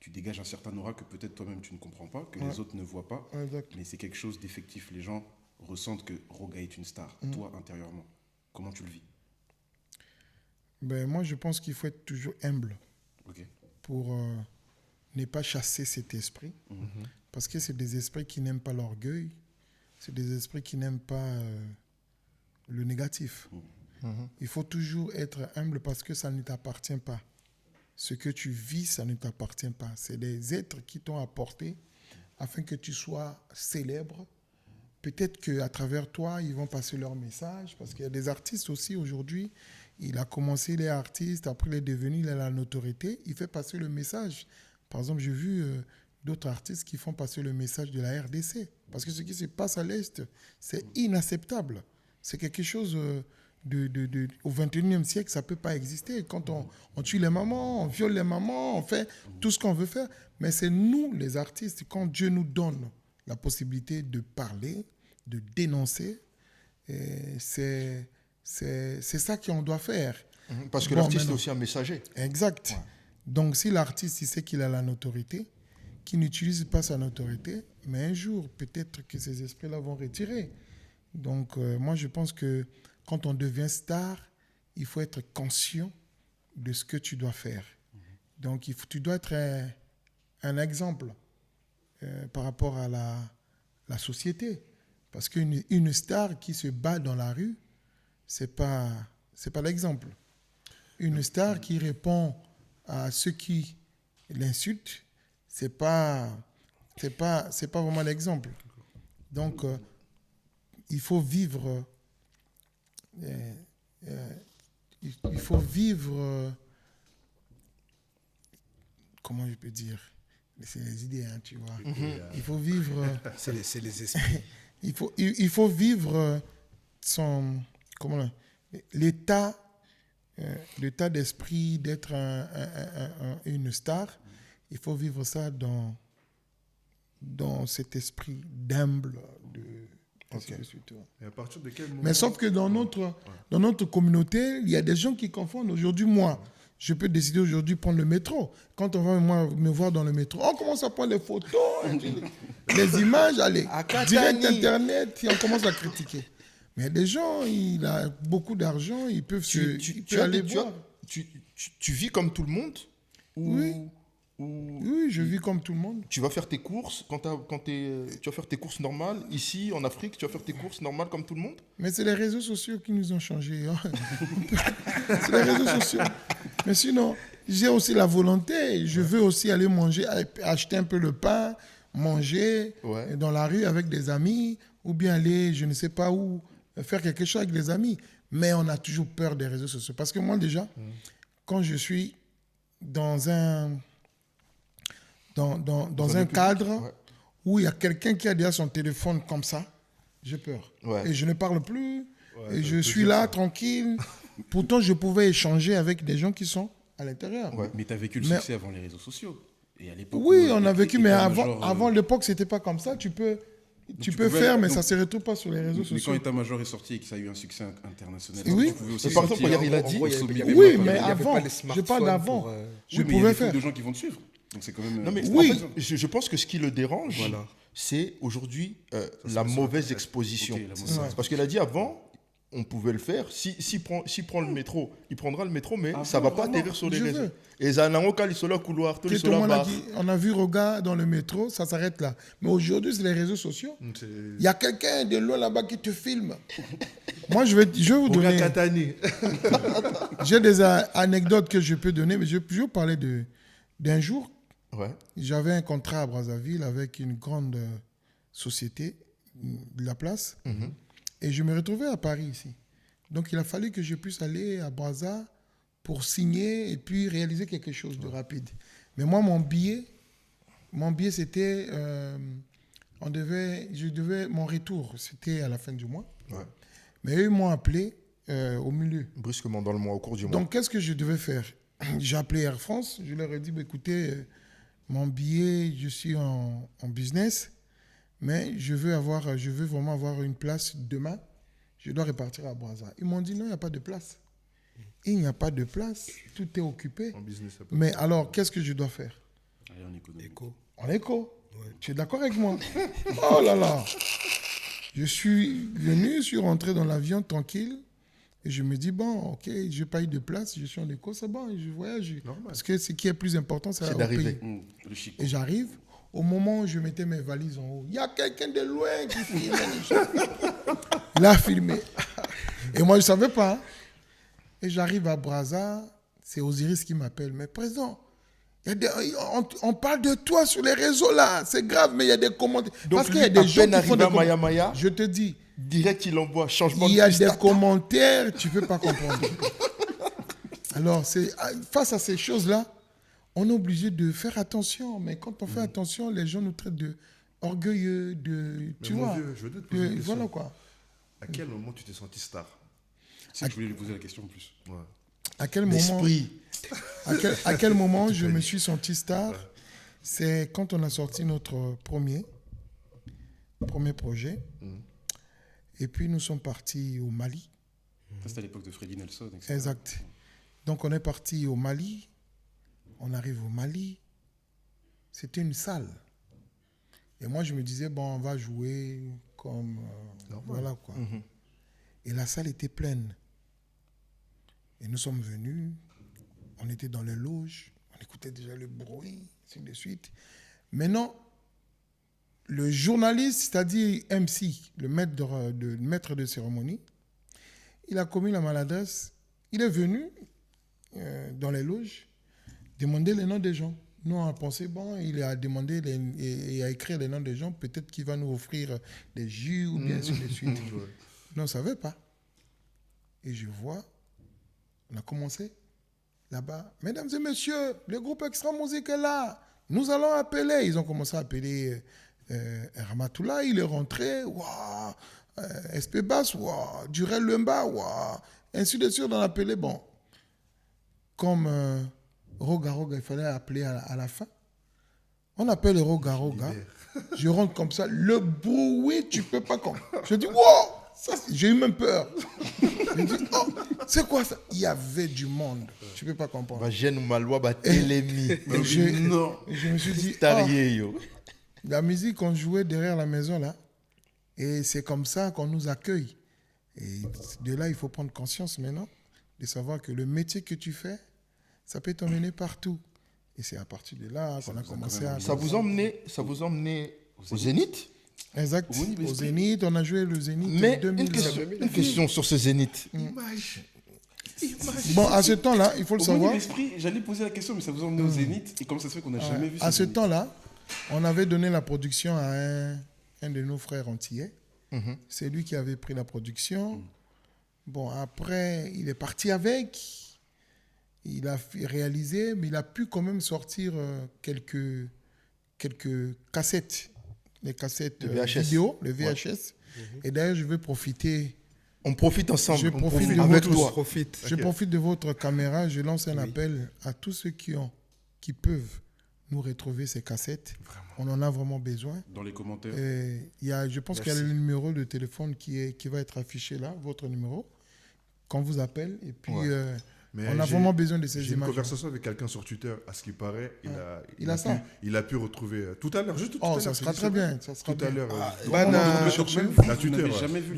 B: tu dégages un certain aura que peut-être toi-même tu ne comprends pas, que les autres ne voient pas, mais c'est quelque chose d'effectif. Les gens ressentent que Roga est une star. Toi, intérieurement, comment tu le vis?
C: Ben, moi, je pense qu'il faut être toujours humble pour ne pas chasser cet esprit. Parce que c'est des esprits qui n'aiment pas l'orgueil, c'est des esprits qui n'aiment pas le négatif. Il faut toujours être humble parce que ça ne t'appartient pas. Ce que tu vis, ça ne t'appartient pas. C'est des êtres qui t'ont apporté afin que tu sois célèbre. Peut-être qu'à travers toi, ils vont passer leur message. Parce qu'il y a des artistes aussi aujourd'hui. Il a commencé, il est artiste, après il est devenu, il a la notoriété. Il fait passer le message. Par exemple, j'ai vu d'autres artistes qui font passer le message de la RDC. Parce que ce qui se passe à l'Est, c'est inacceptable. C'est quelque chose... au XXIe siècle, ça ne peut pas exister. Quand on tue les mamans, on viole les mamans, on fait tout ce qu'on veut faire. Mais c'est nous, les artistes, quand Dieu nous donne la possibilité de parler, de dénoncer, c'est ça qu'on doit faire.
A: Parce que l'artiste est aussi un messager.
C: Exact. Ouais. Donc si l'artiste il sait qu'il a la notoriété, qu'il n'utilise pas sa notoriété, mais un jour, peut-être que ces esprits-là vont retirer. Donc moi, je pense que quand on devient star, il faut être conscient de ce que tu dois faire. Donc, tu dois être un exemple par rapport à la société. Parce qu'une star qui se bat dans la rue, c'est pas l'exemple. Une star qui répond à ceux qui l'insultent, c'est pas vraiment l'exemple. Donc, il faut vivre... il faut vivre, comment je peux dire, c'est les idées, hein, tu vois. Il faut vivre,
E: c'est les esprits.
C: il faut vivre l'état d'esprit d'être une star. Il faut vivre ça dans cet esprit d'humble,
D: Et à partir de quel moment...
C: Mais sauf que dans notre communauté, il y a des gens qui confondent. Aujourd'hui, moi, je peux décider aujourd'hui de prendre le métro. Quand on va me voir dans le métro, on commence à prendre les photos, les images, allez, direct Internet, et on commence à critiquer. Mais des gens, il a beaucoup d'argent, ils peuvent aller voir.
A: Tu vis comme tout le monde?
C: Oui, je vis comme tout le monde.
A: Tu vas faire tes courses tu vas faire tes courses normales ici en Afrique, tu vas faire tes courses normales comme tout le monde?
C: Mais c'est les réseaux sociaux qui nous ont changé. C'est les réseaux sociaux. Mais sinon, j'ai aussi la volonté. Je veux aussi aller manger, acheter un peu le pain, manger dans la rue avec des amis, ou bien aller, je ne sais pas où, faire quelque chose avec des amis. Mais on a toujours peur des réseaux sociaux. Parce que moi, déjà, quand je suis dans un cadre où il y a quelqu'un qui a déjà son téléphone comme ça, j'ai peur. Et je ne parle plus. Et je suis là, tranquille. Pourtant, je pouvais échanger avec des gens qui sont à l'intérieur.
B: Mais tu as vécu le succès avant les réseaux sociaux. Et à l'époque,
C: oui, on a vécu, mais avant l'époque, ce n'était pas comme ça. Tu peux faire, mais ça ne se retrouve pas sur les réseaux sociaux.
B: Mais quand État-Major est sorti et que ça a eu un succès international,
C: oui.
B: Aussi
A: par exemple, il a dit...
C: Oui, mais avant, je parle d'avant. Je pouvais faire.
B: Il y a beaucoup de gens qui vont te suivre. Donc c'est quand même...
A: Non, mais en fait, je pense que ce qui le dérange, c'est aujourd'hui la mauvaise exposition. Parce qu'il a dit avant... On pouvait le faire. S'il prend le métro, il prendra le métro, mais ça ne va pas atterrir sur les réseaux. Et ça n'a aucun couloir, tout le monde a dit,
C: on a vu Roga dans le métro, ça s'arrête là. Mais aujourd'hui, c'est les réseaux sociaux. Il y a quelqu'un de loin là-bas qui te filme. Moi, je vais vous donner... J'ai des anecdotes que je peux donner, mais je vais toujours parler d'un jour. J'avais un contrat à Brazzaville avec une grande société de la place. Et je me retrouvais à Paris ici. Donc, il a fallu que je puisse aller à Brazza pour signer et puis réaliser quelque chose de rapide. Mais moi, mon billet c'était... mon retour, c'était à la fin du mois. Mais eux, ils m'ont appelé au milieu.
A: Brusquement dans le mois, au cours du mois.
C: Donc, qu'est-ce que je devais faire? J'ai appelé Air France. Je leur ai dit, écoutez, mon billet, je suis en business. Mais je veux vraiment avoir une place demain. Je dois repartir à Brazza. Ils m'ont dit non, il n'y a pas de place. Il n'y a pas de place. Tout est occupé. Mais alors, qu'est-ce que je dois faire?
B: Aller en éco.
C: En éco. Tu es d'accord avec moi? Oh là là. Je suis venu, je suis rentré dans l'avion tranquille. Et je me dis, bon, ok, je n'ai pas eu de place, je suis en éco, c'est bon, je voyage. Parce que ce qui est plus important, c'est
A: d'arriver.
C: Et j'arrive. Au moment où je mettais mes valises en haut, il y a quelqu'un de loin qui filme. Il a filmé. Et moi, je ne savais pas. Et j'arrive à Brazza, c'est Osiris qui m'appelle. Mais président, on parle de toi sur les réseaux là. C'est grave, mais il y a des commentaires.
A: Donc,
C: parce qu'il y a des gens qui font des
A: Maya,
C: je te dis.
A: Direct, il envoie changement de
C: Il y a des commentaires, tu ne peux pas comprendre. Alors, face à ces choses-là, on est obligé de faire attention, mais quand on fait attention, les gens nous traitent de orgueilleux, tu vois.
D: Vieux, je veux te poser une question.
C: Voilà quoi.
D: À quel moment tu t'es senti star?
B: Je voulais lui poser la question en plus.
C: À quel moment à quel moment je me suis senti star? C'est quand on a sorti notre premier projet. Et puis nous sommes partis au Mali.
B: Ça, c'était à l'époque de Freddy Nelson, etc.
C: Exact. Donc on est parti au Mali. On arrive au Mali, c'était une salle. Et moi, je me disais, bon, on va jouer comme... voilà quoi. Et la salle était pleine. Et nous sommes venus, on était dans les loges, on écoutait déjà le bruit, ainsi de suite. Maintenant, le journaliste, c'est-à-dire MC, le maître de cérémonie, il a commis la maladresse. Il est venu dans les loges, demander les noms des gens. Nous, on a pensé, bon, il a demandé et a écrit les noms des gens, peut-être qu'il va nous offrir des jus ou bien ainsi de suite. Nous, on ne savait pas. Et je vois, on a commencé là-bas. Mesdames et messieurs, le groupe Extra Musique est là. Nous allons appeler. Ils ont commencé à appeler Ramatoula, il est rentré. Waouh, SP Bass, waouh, Durel Lemba, waouh. Ainsi de suite, on a appelé. Bon, comme Roga, il fallait appeler à la fin. On appelle Roga. Je rentre comme ça. Le bruit, tu ne peux pas comprendre. Je dis, wow, j'ai eu même peur. Je dis, oh, c'est quoi ça? Il y avait du monde. Tu ne peux pas comprendre.
A: Je
C: me suis dit, la musique qu'on jouait derrière la maison, là, et c'est comme ça qu'on nous accueille. Et de là, il faut prendre conscience maintenant de savoir que le métier que tu fais, ça peut t'emmener partout. Et c'est à partir de là qu'on a commencé à...
A: Ça vous emmenait au Zénith?
C: Exact. Au Zénith, on a joué le Zénith
A: en
C: 2000.
A: Une question sur ce Zénith.
C: Bon, à ce temps-là, il faut le savoir.
B: L'esprit, j'allais poser la question, mais ça vous a emmené au Zénith. Et comment ça se fait qu'on n'a jamais vu ça?
C: À ce temps-là, on avait donné la production à un de nos frères antillais. C'est lui qui avait pris la production. Bon, après, il est parti avec. Il a réalisé, mais il a pu quand même sortir quelques cassettes. Les cassettes vidéo, les VHS. Ouais. Et d'ailleurs, je vais profiter.
A: On profite ensemble.
C: Je profite de votre caméra. Je lance un appel à tous ceux qui peuvent nous retrouver ces cassettes. Vraiment. On en a vraiment besoin.
B: Dans les commentaires.
C: Je pense qu'il y a le numéro de téléphone qui va être affiché là, votre numéro, qu'on vous appelle. Et puis, on a vraiment besoin de ces images.
D: J'ai une conversation avec quelqu'un sur Twitter. À ce qui paraît, il a pu retrouver tout à l'heure.
C: Ça sera très bien.
D: Tout à l'heure.
B: La Twitter. Jamais vu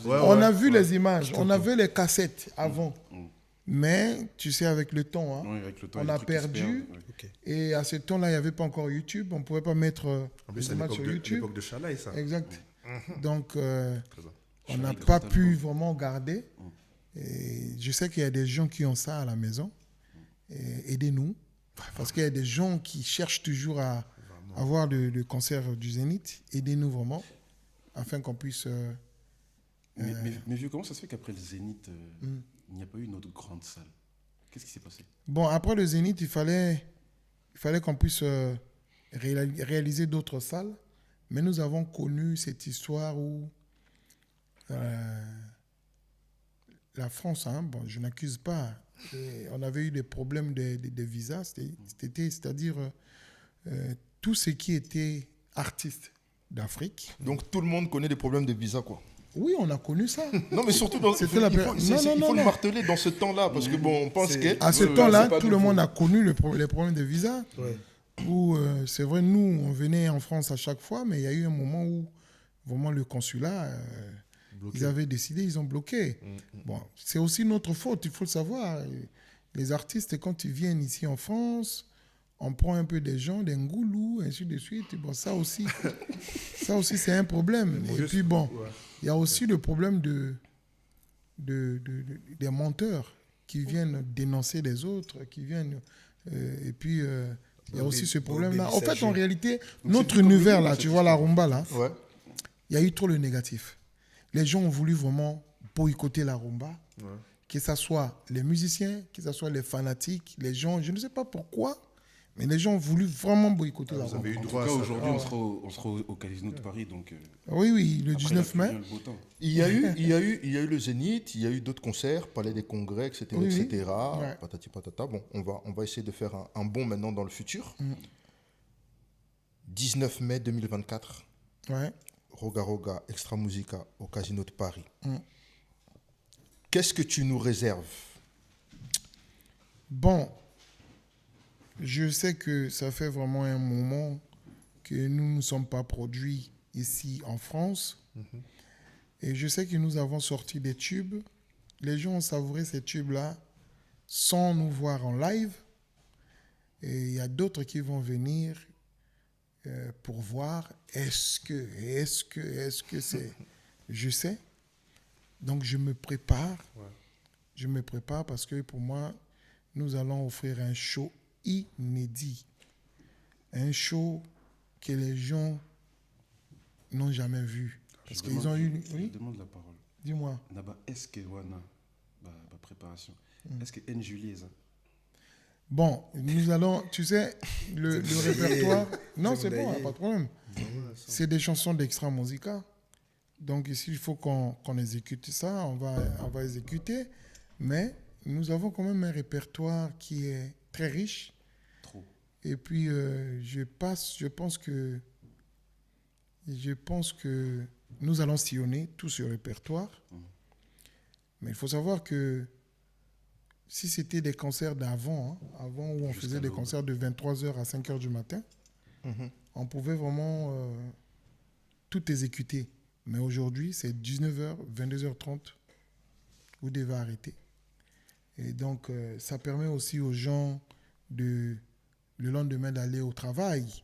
C: on a vu les images. On avait les cassettes avant. Mais, tu sais, avec le temps, on a perdu. Et à ce temps-là, il n'y avait pas encore YouTube. On ne pouvait pas mettre les images sur YouTube.
D: C'est l'époque de Chalaï, ça.
C: Exact. Donc, on n'a pas pu vraiment garder. Et je sais qu'il y a des gens qui ont ça à la maison. Aidez-nous. Parce qu'il y a des gens qui cherchent toujours à avoir le concert du Zénith. Aidez-nous vraiment, afin qu'on puisse...
B: Mais vieux, comment ça se fait qu'après le Zénith... il n'y a pas eu une autre grande salle? Qu'est-ce qui s'est passé?
C: Bon, après le Zénith, il fallait qu'on puisse réaliser d'autres salles. Mais nous avons connu cette histoire où la France, bon, je n'accuse pas, on avait eu des problèmes de visas, c'est-à-dire tout ce qui était artiste d'Afrique.
A: Donc tout le monde connaît des problèmes de visa, quoi.
C: Oui, on a connu ça.
A: Non, mais surtout, il faut le marteler dans ce temps-là, parce que bon, on pense que...
C: À ce temps-là, tout le monde a connu les problèmes de visa. Ouais. Où, c'est vrai, nous, on venait en France à chaque fois, mais il y a eu un moment où, vraiment, le consulat, ils avaient décidé, ils ont bloqué. Bon, c'est aussi notre faute, il faut le savoir. Les artistes, quand ils viennent ici en France, on prend un peu des gens, des ngoulous, ainsi de suite. Bon, ça aussi, c'est un problème. Et puis, bon... Il y a aussi le problème des menteurs qui viennent dénoncer les autres, qui viennent... et puis, il y a aussi ce problème-là. En fait, en réalité, notre univers, là, tu vois, la rumba, là, il y a eu trop le négatif. Les gens ont voulu vraiment boycotter la rumba, que ce soit les musiciens, que ce soit les fanatiques, les gens, je ne sais pas pourquoi, mais les gens ont voulu vraiment boycotter la rumba.
B: En tout cas, aujourd'hui, on sera au Casino de Paris. Donc,
C: oui, le 19 mai.
A: Il y a eu le Zénith, il y a eu d'autres concerts, Palais des Congrès, etc. etc. Ouais. Patati patata. Bon, on va essayer de faire un bond maintenant dans le futur. 19 mai 2024.
C: Ouais.
A: Roga Roga, Extra Musica au Casino de Paris. Qu'est-ce que tu nous réserves?
C: Bon, je sais que ça fait vraiment un moment que nous ne sommes pas produits ici en France. Et je sais que nous avons sorti des tubes. Les gens ont savouré ces tubes-là sans nous voir en live. Et il y a d'autres qui vont venir pour voir est-ce que c'est... Je sais. Donc je me prépare. Je me prépare parce que pour moi, nous allons offrir un show inédit. Un show que les gens n'ont jamais vu. Parce qu'ils ont eu...
B: Oui? Je demande la parole.
C: Dis-moi.
B: Est-ce que Wana, ma préparation, est-ce que N. Julie est ça?
C: Bon, nous allons... Tu sais, le répertoire... Non, c'est bon, pas de problème. C'est des chansons d'Extra Musica. Donc ici, il faut qu'on exécute ça. On va exécuter. Mais nous avons quand même un répertoire qui est très riche.
B: Trop.
C: Et puis, je pense que nous allons sillonner tout ce répertoire. Mais il faut savoir que si c'était des concerts d'avant, avant où on faisait des concerts de 23h à 5h du matin, on pouvait vraiment tout exécuter. Mais aujourd'hui, c'est 19h, 22h30, vous devez arrêter. Et donc, ça permet aussi aux gens le lendemain d'aller au travail.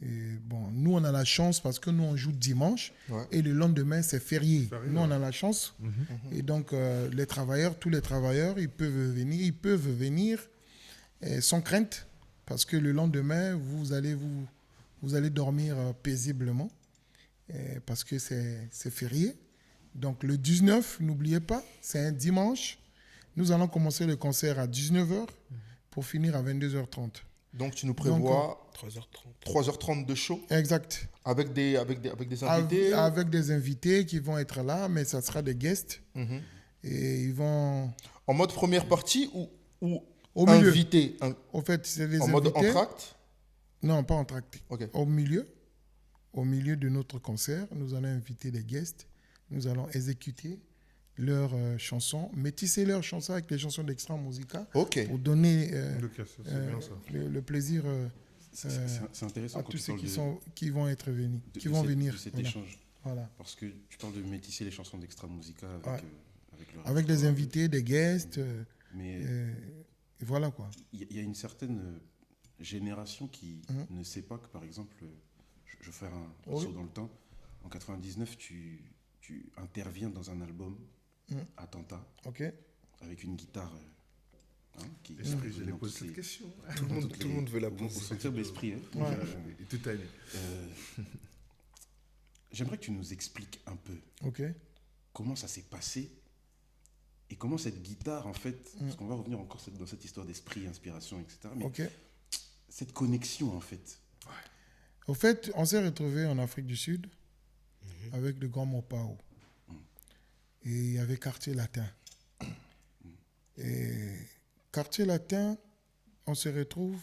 C: Et bon, nous, on a la chance parce que nous, on joue dimanche et le lendemain, c'est férié. Nous, on a la chance. Et donc, les travailleurs, tous les travailleurs, ils peuvent venir sans crainte parce que le lendemain, vous allez dormir paisiblement parce que c'est férié. Donc, le 19, n'oubliez pas, c'est un dimanche. Nous allons commencer le concert à 19h pour finir à 22h30.
A: Donc, tu nous prévois
E: 3h30.
A: 3h30 de show.
C: Exact.
A: Avec des invités.
C: Avec des invités qui vont être là, mais ça sera des guests. Et ils vont...
A: En mode première partie ou
C: au milieu.
A: Invités
C: Au fait, c'est les
A: en
C: invités.
A: mode entracte?
C: Non, pas entracte.
A: Okay.
C: Au milieu de notre concert, nous allons inviter des guests. Nous allons exécuter leurs chansons, métisser leurs chansons avec les chansons d'Extra Musica pour donner le plaisir
B: c'est intéressant
C: à tous ceux qui vont être venus, venir.
B: Cet échange. Voilà. Parce que tu parles de métisser les chansons d'Extra Musica
C: avec des invités, des guests.
B: Mais
C: et voilà quoi.
B: Il y a une certaine génération qui ne sait pas que, par exemple, je vais faire un saut dans le temps. En 99, tu interviens dans un album Attentat avec une guitare qui
D: je l'ai posé cette question.
E: Tout le monde veut la poser.
B: Au centre de l'esprit.
D: Et toute année.
B: J'aimerais que tu nous expliques un peu comment ça s'est passé et comment cette guitare, en fait, parce qu'on va revenir encore dans cette histoire d'esprit, inspiration, etc. Mais cette connexion, en fait.
C: Au fait, on s'est retrouvés en Afrique du Sud avec le Grand Mopao. Et il y avait Quartier Latin. Et Quartier Latin, on se retrouve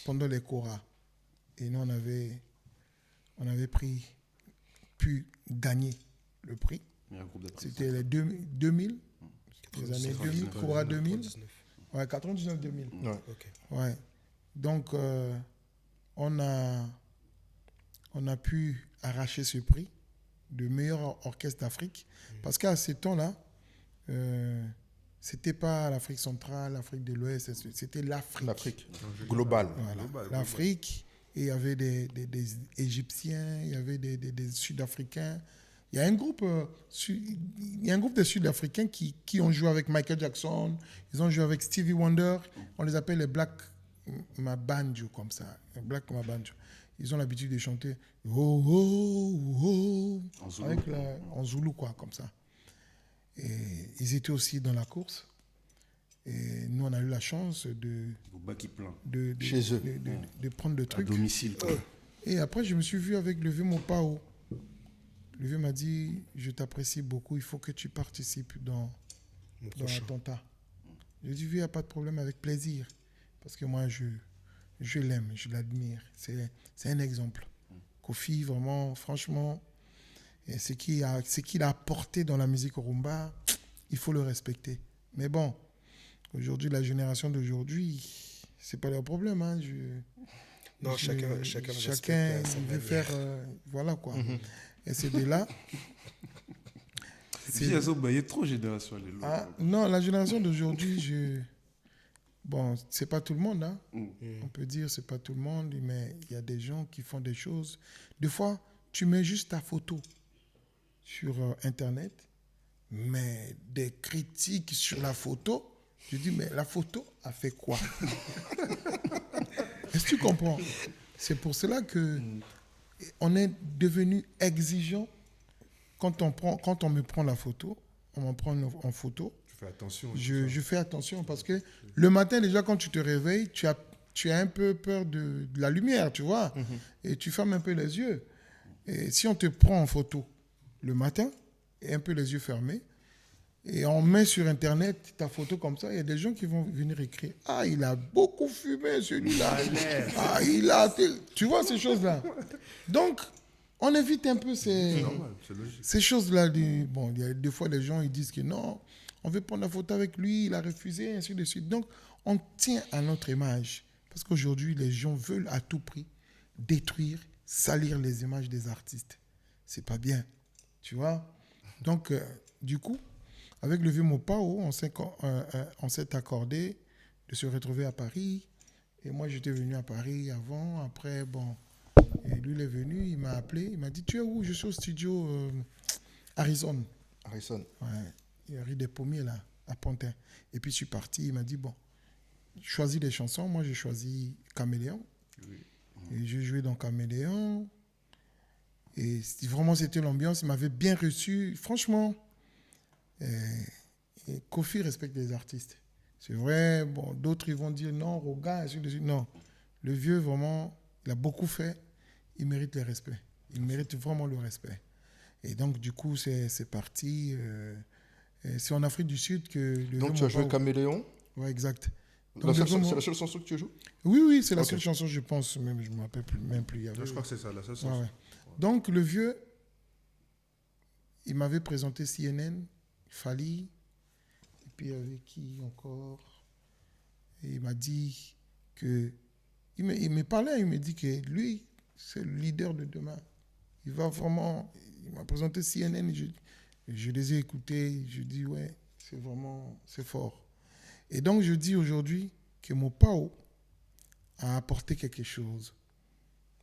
C: pendant les Cora. Et nous, on avait pu gagner le prix. C'était les 2000, les années 2000, Cora 2000. 99. Ouais, 99-2000. Ouais. Donc, on a pu arracher ce prix de meilleur orchestre d'Afrique. Parce qu'à ce temps-là, c'était pas l'Afrique centrale, l'Afrique de l'Ouest, c'était l'Afrique.
A: L'Afrique globale.
C: Voilà. L'Afrique, et il y avait des Égyptiens, il y avait des Sud-Africains. Il y a un groupe de Sud-Africains qui ont joué avec Michael Jackson, ils ont joué avec Stevie Wonder, on les appelle les Black Mabanjo, comme ça. Black Mabanjo. Ils ont l'habitude de chanter oh, oh, oh, en zoulou, quoi, comme ça. Et ils étaient aussi dans la course. Et nous, on a eu la chance de
A: chez eux,
C: de prendre le truc.
B: À domicile.
C: Et après, je me suis vu avec le vieux Mopao. Le vieux m'a dit, je t'apprécie beaucoup, il faut que tu participes dans l'attentat. Je lui ai dit, il n'y a pas de problème, avec plaisir. Parce que moi, je l'aime, je l'admire. C'est un exemple. Kofi, vraiment, franchement, et ce qu'il a apporté dans la musique Rumba, il faut le respecter. Mais bon, aujourd'hui, la génération d'aujourd'hui, c'est pas leur problème. Hein. Chacun veut faire... voilà quoi. Et c'est de là...
B: Il y a trop de générations.
C: Non, la génération d'aujourd'hui, bon, c'est pas tout le monde, hein. On peut dire c'est pas tout le monde, mais il y a des gens qui font des choses. Des fois, tu mets juste ta photo sur Internet, mais des critiques sur la photo, je dis, mais la photo a fait quoi? Est-ce que tu comprends? C'est pour cela que on est devenu exigeant quand on me prend la photo, on m'en prend en photo.
D: Fais attention.
C: Je fais attention parce que le matin, déjà, quand tu te réveilles, tu as un peu peur de la lumière, tu vois, et tu fermes un peu les yeux. Et si on te prend en photo le matin, et un peu les yeux fermés, et on met sur Internet ta photo comme ça, il y a des gens qui vont venir écrire « Ah, il a beaucoup fumé, celui-là. Ah, il a... » Tu vois ces choses-là. Donc, on évite un peu ces choses-là. Bon, il y a des fois, les gens ils disent que non, on veut prendre la photo avec lui, il a refusé, ainsi de suite. Donc, on tient à notre image. Parce qu'aujourd'hui, les gens veulent à tout prix détruire, salir les images des artistes. C'est pas bien. Tu vois? Donc, du coup, avec le vieux Mopao, on s'est accordé de se retrouver à Paris. Et moi, j'étais venu à Paris avant. Après, bon, lui, il est venu, il m'a appelé, il m'a dit, tu es où? Je suis au studio Harrison. Ouais, il y a rue des Pommiers, là, à Pantin. Et puis, je suis parti, il m'a dit, bon, choisis des chansons. Moi, j'ai choisi Caméléon. Oui. Et j'ai joué dans Caméléon. Et vraiment, c'était l'ambiance. Il m'avait bien reçu. Franchement, Kofi respecte les artistes. C'est vrai, bon, d'autres, ils vont dire non, Roga, ainsi de suite. Non, le vieux, vraiment, il a beaucoup fait. Il mérite le respect. Il mérite vraiment le respect. Et donc, du coup, c'est parti. C'est en Afrique du Sud que...
A: Donc, tu as joué Caméléon?
C: Oui, exact.
A: C'est la seule chanson que tu joues?
C: Oui, c'est la seule chanson, je pense. Même, je ne me rappelle même plus.
D: Je crois que c'est ça, la seule chanson.
C: Ouais. Donc, le vieux, il m'avait présenté CNN, Fali, et puis avec qui encore? Et il m'a dit que... Il me parlait, il me dit que lui, c'est le leader de demain. Il va vraiment... Il m'a présenté CNN, je les ai écoutés, je dis, ouais, c'est vraiment... C'est fort. Et donc, je dis aujourd'hui que Mopao a apporté quelque chose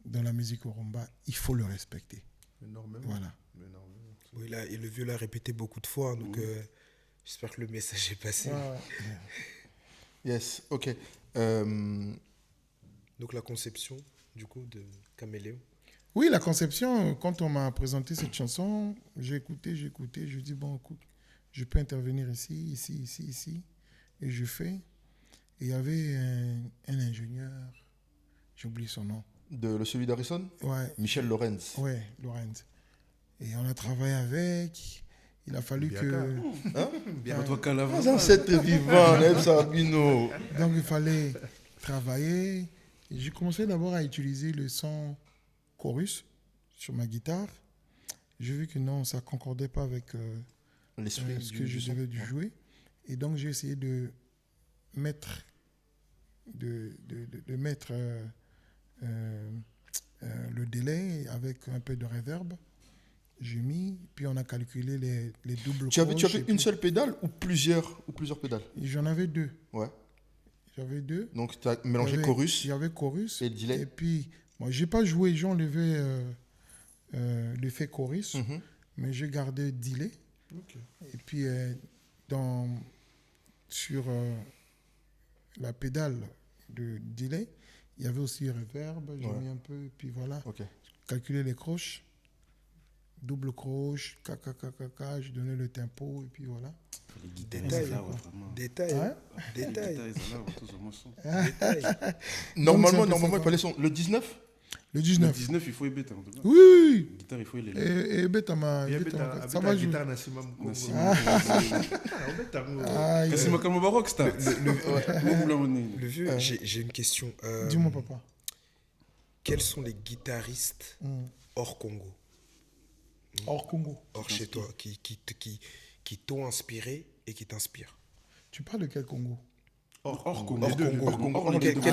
C: dans la musique Oromba. Il faut le respecter.
D: Énormément.
C: Voilà.
D: Énormément.
E: Oui, là, et le vieux l'a répété beaucoup de fois, donc j'espère que le message est passé.
A: Yes, ok.
E: Donc la conception, du coup, de Caméléon.
C: Oui, la conception, quand on m'a présenté cette chanson, j'ai écouté, je dis, bon, écoute, je peux intervenir ici. Et je fais. Et il y avait un ingénieur, j'ai oublié son nom.
A: Celui d'Harrison?
C: Ouais.
A: Michel Lorenz.
C: Ouais, Lorenz. Et on a travaillé avec. Il a fallu que...
A: Les ancêtres vivants, Neb Sabino.
C: Donc il fallait travailler. Et j'ai commencé d'abord à utiliser le son chorus sur ma guitare. J'ai vu que non, ça ne concordait pas avec ce que je devais jouer. Et donc, j'ai essayé de mettre, le délai avec un peu de reverb. J'ai mis, puis on a calculé les doubles
A: Tu avais une seule pédale ou plusieurs pédales?
C: J'en avais deux.
A: Ouais.
C: J'avais deux.
A: Donc, tu as mélangé chorus.
C: Il y avait chorus.
A: Et delay.
C: Et puis, moi, je n'ai pas joué, j'ai enlevé l'effet chorus, mais j'ai gardé delay.
D: Okay.
C: Et puis, sur la pédale de delay, il y avait aussi reverb, j'ai mis un peu, et puis voilà.
A: Okay.
C: Calculer les croches, double croche, je donnais le tempo, et puis voilà.
E: Détail.
A: Normalement, il fallait le 19.
C: Le 19.
B: Le 19, il faut ébêter en tout cas.
C: Oui.
B: La guitare, il faut les
C: Et bêta ma.
D: Ça va jouer.
E: Le vieux, j'ai une question.
C: Dis-moi, papa.
E: Quels sont les guitaristes hors Congo?
C: Hors Congo.
E: Hors chez toi, qui t'ont inspiré et qui t'inspirent?
C: Tu parles de quel Congo?
B: Hors Congo.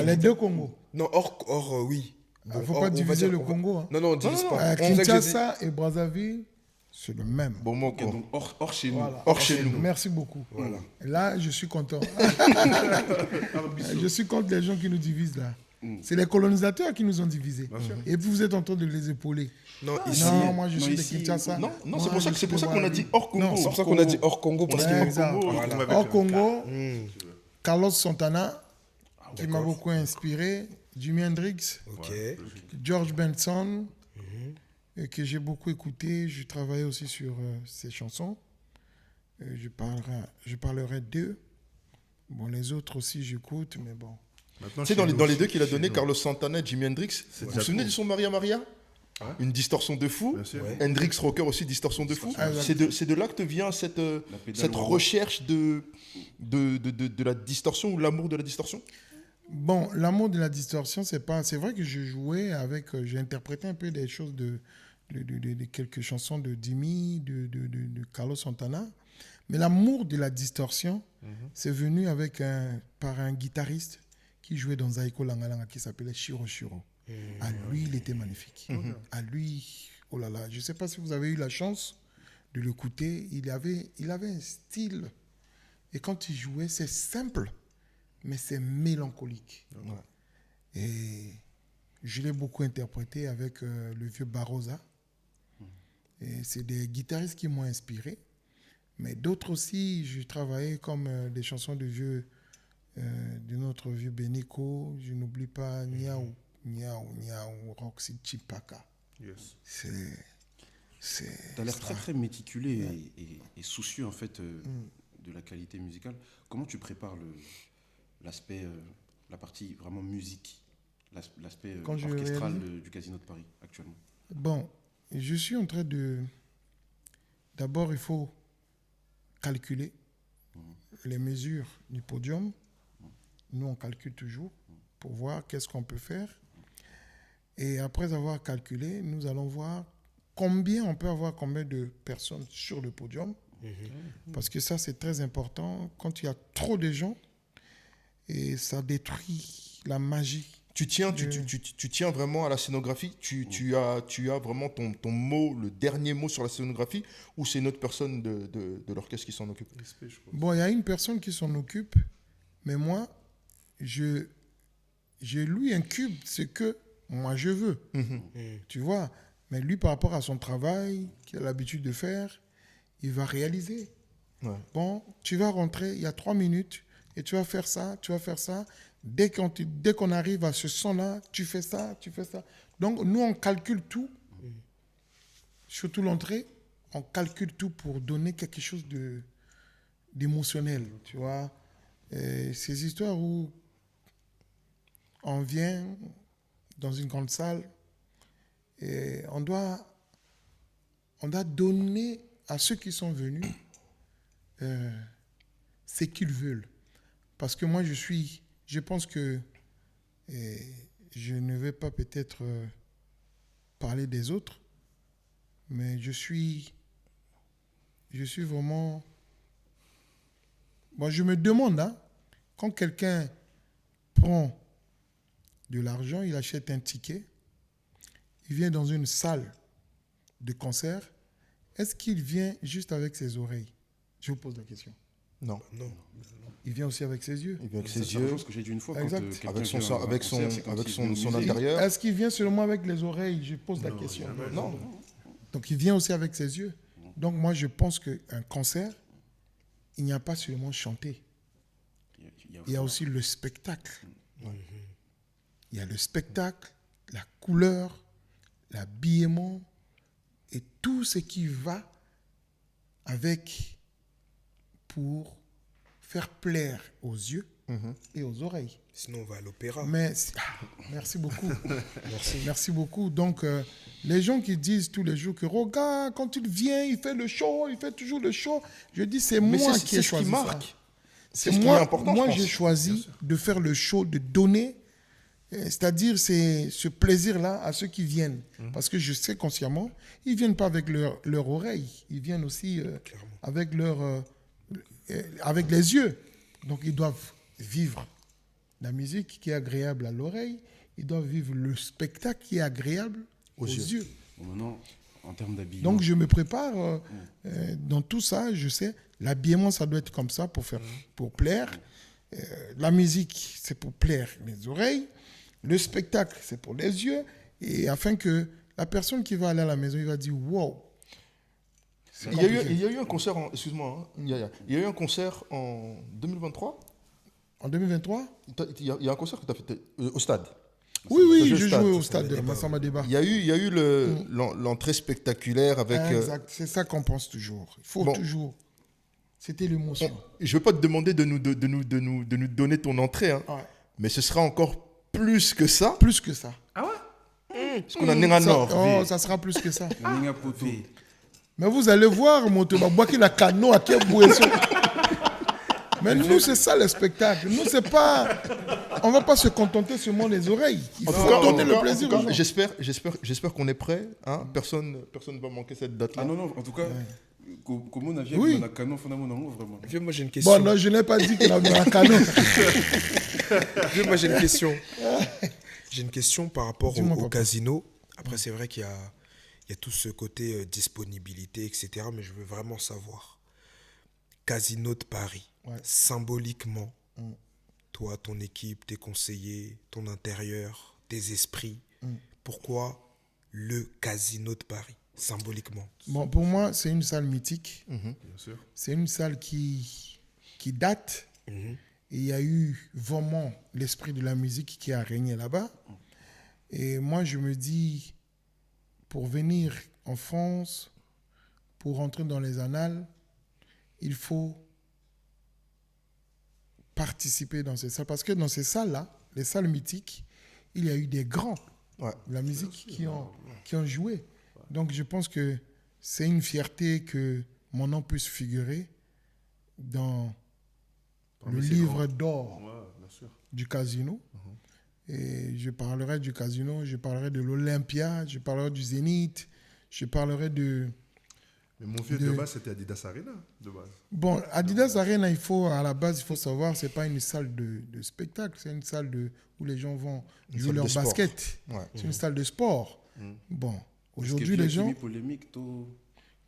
C: Les deux Congos.
E: Non, hors oui.
C: Il ne faut pas diviser le Congo. Hein.
E: Non, on ne divise pas.
C: Kinshasa et Brazzaville, c'est le même.
A: Bon, moi,
B: okay, donc hors chez nous.
C: Voilà.
A: Hors chez nous.
C: Merci beaucoup.
E: Voilà.
C: Et là, je suis content. Je suis contre les gens qui nous divisent là. C'est les colonisateurs qui nous ont divisés. Et puis vous êtes en train de les épauler.
E: Non, ici,
C: moi je suis de Kinshasa.
A: Non, c'est pour ça qu'on a dit hors Congo.
E: C'est pour ça qu'on a dit hors Congo. Parce
C: hors Congo, Carlos Santana, qui m'a beaucoup inspiré. Jimi Hendrix, George Benson, que j'ai beaucoup écouté. Je travaillais aussi sur ses chansons. Je parlerai d'eux. Bon, les autres aussi, j'écoute, mais bon.
A: Tu sais, dans les deux qu'il a donné, Carlos Santana et Jimi Hendrix, vous vous souvenez du son Maria Maria? Une distorsion de fou. Hendrix Rocker aussi, distorsion de fou. C'est de là que te vient cette recherche de la distorsion ou l'amour de la distorsion?
C: Bon, l'amour de la distorsion, c'est vrai que je jouais avec, j'ai interprété un peu des choses de quelques chansons de Jimmy, de Carlos Santana, mais l'amour de la distorsion, c'est venu par un guitariste qui jouait dans Zaiko Langalanga qui s'appelait Shiro Shiro. À lui, il était magnifique. À lui, oh là là, je ne sais pas si vous avez eu la chance de l'écouter, il avait un style, et quand il jouait, c'est simple, mais c'est mélancolique. Et je l'ai beaucoup interprété avec le vieux Barroza. Et c'est des guitaristes qui m'ont inspiré. Mais d'autres aussi, je travaillais comme des chansons de notre vieux Benico. Je n'oublie pas Niaou, Roxy Chipaka.
D: Yes.
B: Tu as l'air très très méticulé et soucieux en fait de la qualité musicale. Comment tu prépares l'aspect, la partie vraiment musique, l'aspect orchestral du Casino de Paris actuellement?
C: Bon, je suis en train de... D'abord, il faut calculer les mesures du podium. Nous, on calcule toujours pour voir qu'est-ce qu'on peut faire. Et après avoir calculé, nous allons voir on peut avoir combien de personnes sur le podium. Parce que ça, c'est très important. Quand il y a trop de gens, et ça détruit la magie.
A: Tu tiens vraiment à la scénographie. Tu as vraiment ton mot, le dernier mot sur la scénographie, ou c'est une autre personne de l'orchestre qui s'en occupe?
C: Bon, il y a une personne qui s'en occupe, mais moi, je lui incube ce que moi je veux. Tu vois? Mais lui, par rapport à son travail qu'il a l'habitude de faire, il va réaliser. Ouais. Bon, tu vas rentrer, il y a 3 minutes, et tu vas faire ça, tu vas faire ça. Dès qu'on arrive à ce son-là, tu fais ça, tu fais ça. Donc, nous, on calcule tout. Surtout l'entrée, on calcule tout pour donner quelque chose d'émotionnel, tu vois. Et ces histoires où on vient dans une grande salle et on doit donner à ceux qui sont venus ce qu'ils veulent. Parce que moi, je pense que je ne vais pas peut-être parler des autres, mais je suis vraiment... Moi, je me demande, quand quelqu'un prend de l'argent, il achète un ticket, il vient dans une salle de concert, est-ce qu'il vient juste avec ses oreilles? Je vous pose la question.
A: Non.
C: Il vient aussi avec ses yeux.
A: Il vient avec ses yeux.
B: C'est ce que j'ai dit une fois.
C: Exact.
A: Avec son intérieur.
C: Est-ce qu'il vient seulement avec les oreilles? Je pose la question. Non. Donc il vient aussi avec ses yeux. Donc moi je pense qu'un concert, il n'y a pas seulement chanter. Il y a aussi le spectacle. Il y a le spectacle, la couleur, l'habillement et tout ce qui va avec pour faire plaire aux yeux et aux oreilles.
E: Sinon, on va à l'opéra.
C: Merci beaucoup. Merci beaucoup. Donc, les gens qui disent tous les jours que Roga, quand il vient, il fait le show, il fait toujours le show. Je dis, c'est moi qui ai choisi ça.
A: C'est ce qui est important.
C: Moi, j'ai choisi de faire le show, de donner. C'est-à-dire, c'est ce plaisir-là à ceux qui viennent. Parce que je sais consciemment, ils ne viennent pas avec leur oreille. Ils viennent aussi avec les yeux. Donc, ils doivent vivre la musique qui est agréable à l'oreille. Ils doivent vivre le spectacle qui est agréable aux yeux.
B: Bon, maintenant, en termes d'habillement...
C: Donc, je me prépare dans tout ça. Je sais, l'habillement, ça doit être comme ça pour plaire. La musique, c'est pour plaire les oreilles. Le spectacle, c'est pour les yeux. Et afin que la personne qui va aller à la maison, il va dire « Wow ».
A: Il y a eu un concert, excuse-moi, il y a eu un concert en 2023.
C: En 2023
A: il y a un concert que tu as fait au stade.
C: Oui, je jouais au stade de Massamba Débat.
A: Il y a eu l'entrée spectaculaire avec...
C: Exact, c'est ça qu'on pense toujours. Il faut toujours... C'était l'émotion.
A: Je ne veux pas te demander de nous donner ton entrée, mais ce sera encore plus que ça.
C: Plus que ça.
B: Ah ouais?
A: Parce qu'on a Nenga Nord.
C: Ça sera plus que ça. Mais vous allez voir, la cano à Kébouesson. Mais nous, c'est ça le spectacle. Nous, c'est pas... On ne va pas se contenter seulement des oreilles. Il faut donner le plaisir aux gens.
A: J'espère qu'on est prêt. Personne ne va manquer cette date-là.
B: Ah non, en tout cas... Comment on a vu la canon vraiment?
E: Moi j'ai une question.
C: Bon, non, je n'ai pas dit qu'il a vu la canon.
E: Moi j'ai une question. J'ai une question par rapport au casino. Après, c'est vrai qu'il y a tout ce côté disponibilité, etc. Mais je veux vraiment savoir. Casino de Paris, symboliquement, toi, ton équipe, tes conseillers, ton intérieur, tes esprits, Pourquoi le Casino de Paris, symboliquement?
C: Bon, pour moi, c'est une salle mythique.
D: Bien sûr.
C: C'est une salle qui date. Et il y a eu vraiment l'esprit de la musique qui a régné là-bas. Et moi, je me dis, pour venir en France, pour rentrer dans les annales, il faut participer dans ces salles. Parce que dans ces salles-là, les salles mythiques, il y a eu des grands de la musique qui ont joué. Donc, je pense que c'est une fierté que mon nom puisse figurer dans le livre d'or du Casino. Et je parlerai du Casino, je parlerai de l'Olympia, je parlerai du Zénith, je parlerai de...
D: Mais mon vieux, de base, c'était Adidas Arena, de base.
C: Bon, Adidas Arena, à la base, il faut savoir, ce n'est pas une salle de spectacle, c'est une salle où les gens vont jouer leur basket. C'est une salle de sport. Bon, aujourd'hui, les gens...
B: polémique, tout...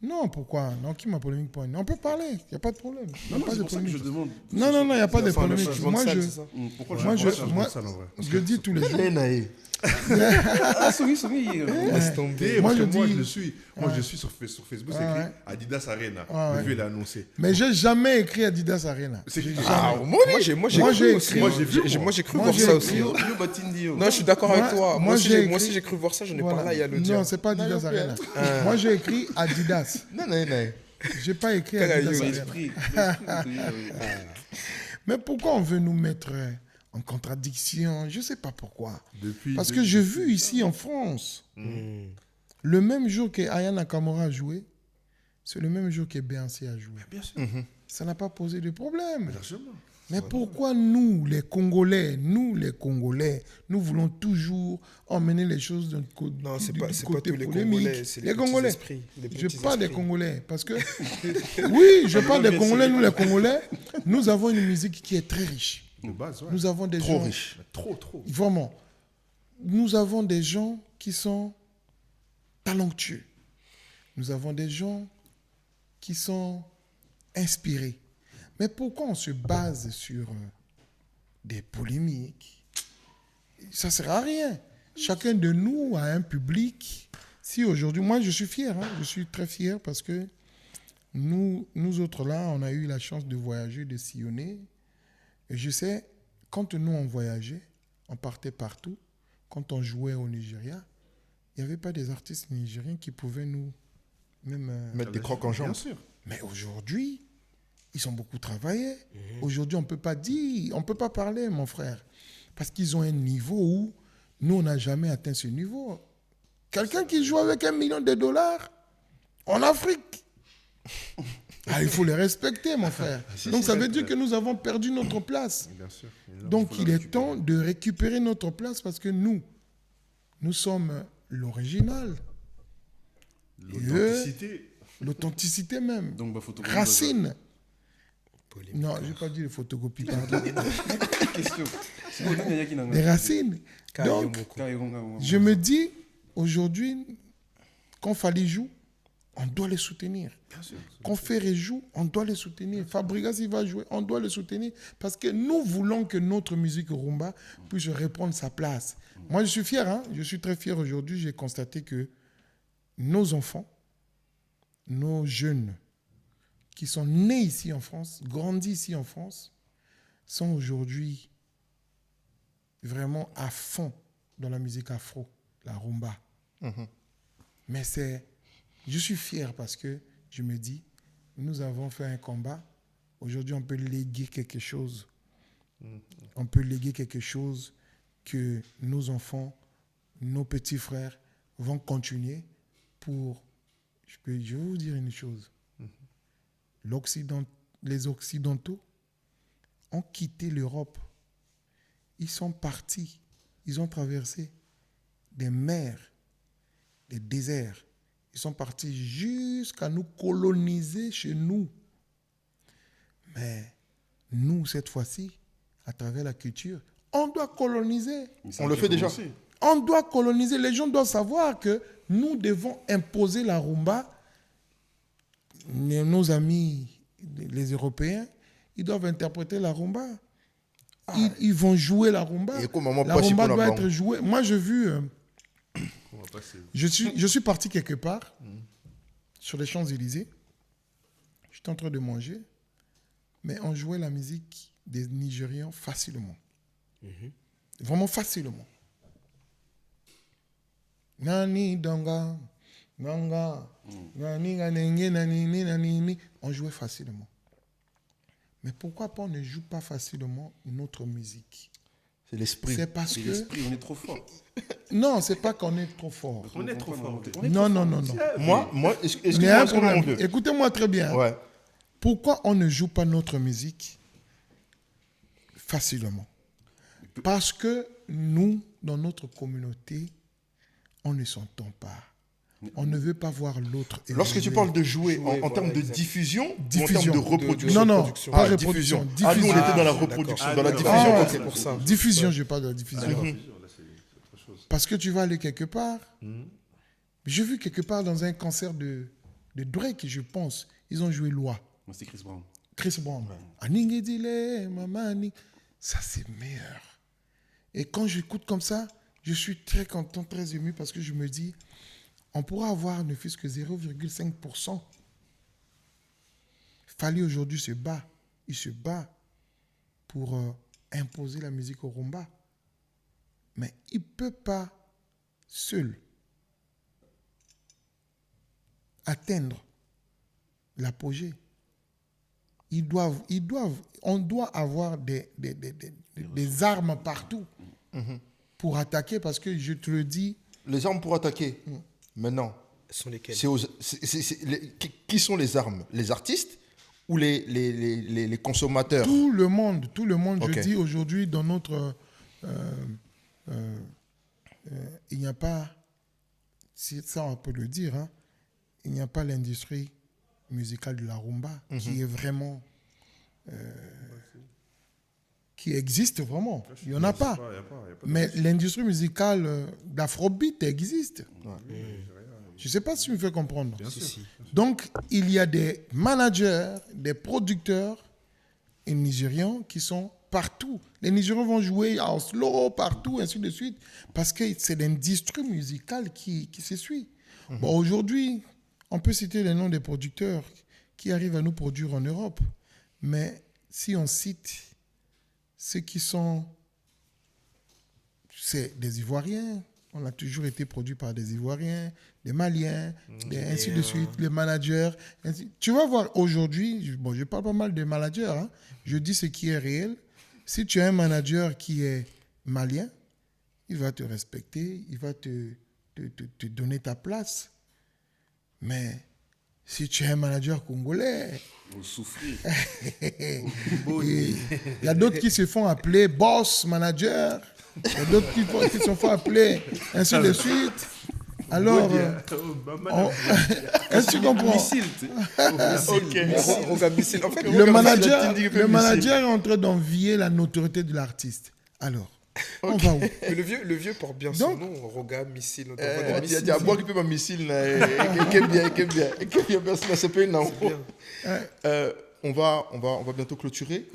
C: Non, pourquoi? Non, qui m'a polémique pour... On peut parler, il n'y a pas de problème.
B: Non, c'est pour ça que je demande.
C: Non, il n'y a pas de polémique. Moi, je dis tous les jours.
D: Moi, je suis sur Facebook, c'est écrit Adidas Arena. Le vieux l'a annoncé.
C: Mais j'ai jamais écrit Adidas Arena.
E: Moi, j'ai cru voir ça aussi. Non, je suis d'accord avec toi. Moi aussi, j'ai cru voir ça. Je n'ai pas là, il y a le dire.
C: Non, c'est pas Adidas Arena. Moi, j'ai écrit Adidas.
A: Non.
C: J'ai pas écrit Adidas Arena. Mais pourquoi on veut nous mettre en contradiction? Je ne sais pas pourquoi. Parce que j'ai vu ici en France, le même jour que Aya Nakamura a joué, c'est le même jour que Beyoncé a joué.
D: Bien sûr.
C: Ça n'a pas posé de problème.
D: Largement.
C: Mais pourquoi nous, les Congolais, nous voulons toujours emmener les choses d'un côté
E: Non, c'est pas
C: côté
E: tous les
C: polémique.
E: Congolais, c'est
C: les
E: petits
C: Congolais.
E: esprits,
C: Je parle des Congolais parce que oui, je parle des Congolais. Nous, les Congolais, nous avons une musique qui est très riche.
D: De base,
C: Nous avons des
A: Trop
C: gens
A: riche.
D: Trop.
C: Vraiment, nous avons des gens qui sont talentueux. Nous avons des gens qui sont inspirés. Mais pourquoi on se base sur des polémiques? Ça ne sert à rien. Chacun de nous a un public. Si aujourd'hui, moi je suis fier, je suis très fier parce que nous autres là, on a eu la chance de voyager, de sillonner. Et je sais, quand nous on voyageait, on partait partout. Quand on jouait au Nigeria, il n'y avait pas des artistes nigériens qui pouvaient nous
A: mettre des crocs en jambes.
D: Bien sûr.
C: Mais aujourd'hui, ils ont beaucoup travaillé. Aujourd'hui, on ne peut pas dire, on ne peut pas parler, mon frère. Parce qu'ils ont un niveau où nous, on n'a jamais atteint ce niveau. Quelqu'un qui joue avec $1 million en Afrique, il faut les respecter, mon frère. Donc, ça veut dire que nous avons perdu notre place.
D: Bien sûr.
C: Donc, il est temps de récupérer notre place parce que nous sommes l'original. L'authenticité même.
B: Donc,
C: Racine. Non, je n'ai pas dit les photocopies, pardon.
B: Question.
C: Les racines. Donc, je me dis, aujourd'hui, quand Fally joue, on doit les soutenir. Quand Ferré joue, on doit les soutenir. Fabregas, il va jouer, on doit les soutenir. Parce que nous voulons que notre musique rumba puisse reprendre sa place. Moi, je suis fier, je suis très fier aujourd'hui. J'ai constaté que nos enfants, nos jeunes, qui sont nés ici en France, grandis ici en France, sont aujourd'hui vraiment à fond dans la musique afro, la rumba. Mais je suis fier parce que je me dis, nous avons fait un combat. Aujourd'hui, on peut léguer quelque chose. On peut léguer quelque chose que nos enfants, nos petits frères vont continuer pour... Je vais vous dire une chose. Les Occidentaux ont quitté l'Europe. Ils sont partis. Ils ont traversé des mers, des déserts. Ils sont partis jusqu'à nous coloniser chez nous. Mais nous, cette fois-ci, à travers la culture, on doit coloniser.
A: On le fait déjà.
C: On doit coloniser. Les gens doivent savoir que nous devons imposer la rumba. Nos amis, les Européens, ils doivent interpréter la rumba. Ils vont jouer la rumba.
A: Et comment
C: la rumba doit être jouée. Moi, j'ai vu Je suis parti quelque part, sur les Champs-Élysées. J'étais en train de manger, mais on jouait la musique des Nigérians facilement. Vraiment facilement. Nani donga, nanga, nani nani nani nani, on jouait facilement. Mais pourquoi pas on ne joue pas facilement notre musique?
A: C'est l'esprit.
C: C'est parce que
B: l'esprit, on est trop fort.
C: non, c'est pas qu'on est trop fort.
D: On est trop fort.
C: Non.
A: Moi,
C: Il y a un problème. Écoutez-moi très bien.
A: Ouais.
C: Pourquoi on ne joue pas notre musique facilement? Parce que nous, dans notre communauté, on ne s'entend pas. On ne veut pas voir l'autre évoluer.
A: Lorsque tu parles de jouer en termes de diffusion, ou en
C: Diffusion.
A: termes de reproduction?
C: Non, pas
A: Ah,
C: reproduction.
A: diffusion. Ah, nous, on
C: Diffusion.
A: était dans la reproduction, dans la diffusion.
C: Ah,
A: ok.
E: c'est pour ça.
C: Diffusion, je parle de la diffusion. Parce que tu vas aller quelque part. J'ai vu quelque part dans un concert de Drake, je pense, ils ont joué Loi.
B: Moi, c'est Chris Brown.
C: Chris Brown. Aningedile, mamani. Ça, c'est meilleur. Et quand j'écoute comme ça, je suis très content, très ému parce que je me dis, on pourra avoir ne fût-ce que 0,5%. Fally aujourd'hui se bat. Il se bat pour imposer la musique au rumba. Mais il ne peut pas seul atteindre l'apogée. On doit avoir des armes partout pour attaquer, parce que je te le dis.
A: Les armes pour attaquer, maintenant,
E: sont lesquelles?
A: Qui sont les armes? Les artistes ou les consommateurs?
C: Tout le monde.
A: Okay.
C: Je dis aujourd'hui, dans notre... il n'y a pas... Ça, on peut le dire, hein, il n'y a pas l'industrie musicale de la rumba qui est vraiment... qui existe vraiment. Il n'y en a pas. Mais l'industrie musicale d'Afrobeat existe. Je ne sais pas si tu me fais comprendre. Donc, il y a des managers, des producteurs nigérians qui sont partout. Les Nigérians vont jouer à Oslo, partout, ainsi de suite, parce que c'est l'industrie musicale qui se suit. Bon, aujourd'hui, on peut citer les noms des producteurs qui arrivent à nous produire en Europe. Mais si on cite ceux qui sont... C'est des Ivoiriens. On a toujours été produit par des Ivoiriens, des Maliens, ainsi de suite, les managers. Tu vas voir aujourd'hui, bon, je parle pas mal des managers, hein, je dis ce qui est réel. Si tu as un manager qui est malien, il va te respecter, il va te donner ta place. Mais si tu es un manager congolais,
B: Vous souffrez.
C: il y a d'autres qui se font appeler boss manager, il y a d'autres qui se font appeler ainsi de suite. Alors, est-ce que tu comprends?
E: En fait,
C: le manager est en train d'envier la notoriété de l'artiste. Alors, on va où?
E: Mais le vieux porte bien son nom, Roga, Missile.
A: Il y a moi qui peux ma missile, on va bientôt clôturer.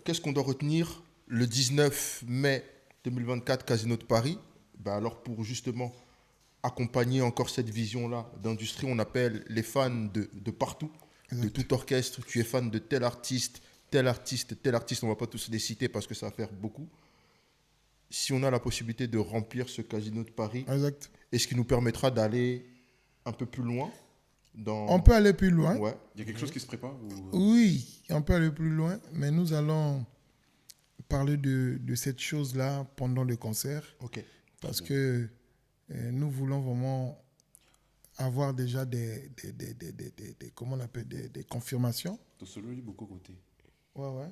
A: Qu'est-ce qu'on doit retenir le 19 mai 2024, Casino de Paris? Alors pour justement accompagner encore cette vision-là d'industrie, on appelle les fans de partout, de tout orchestre. Tu es fan de tel artiste, on ne va pas tous les citer parce que ça va faire beaucoup. Si on a la possibilité de remplir ce Casino de Paris,
C: exact,
A: et ce qui nous permettra d'aller un peu plus loin
C: On peut aller plus loin.
A: Ouais.
B: Il y a quelque chose qui se prépare
C: Oui, on peut aller plus loin, mais nous allons parler de cette chose-là pendant le concert.
A: Ok.
C: Parce que nous voulons vraiment avoir déjà comment on appelle, des confirmations.
B: beaucoup côté.
C: Ouais.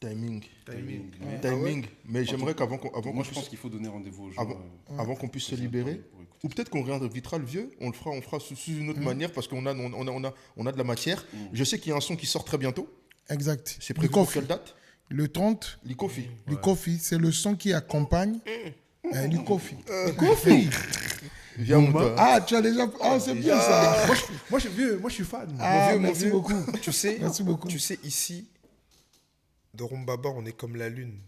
A: Timing.
B: Ouais.
A: Mais j'aimerais qu'avant
B: Moi, je pense qu'il faut donner rendez-vous aux gens.
A: Avant qu'on puisse se libérer, ou peut-être qu'on réinvitera le vieux, on fera sous une autre manière parce qu'on a de la matière. Je sais qu'il y a un son qui sort très bientôt.
C: Exact.
A: C'est prévu pour quelle date?
C: Le 30.
A: L'Ikofi.
C: L'Ikofi, c'est le son qui accompagne l'Ikofi.
A: Viens, mon gars.
C: Ah, tu as déjà... Ah, c'est bien ça.
D: Moi, je suis fan.
C: Ah, merci beaucoup.
E: Tu sais,
C: Merci beaucoup.
E: Tu sais, ici, de Rumbaba, on est comme la lune.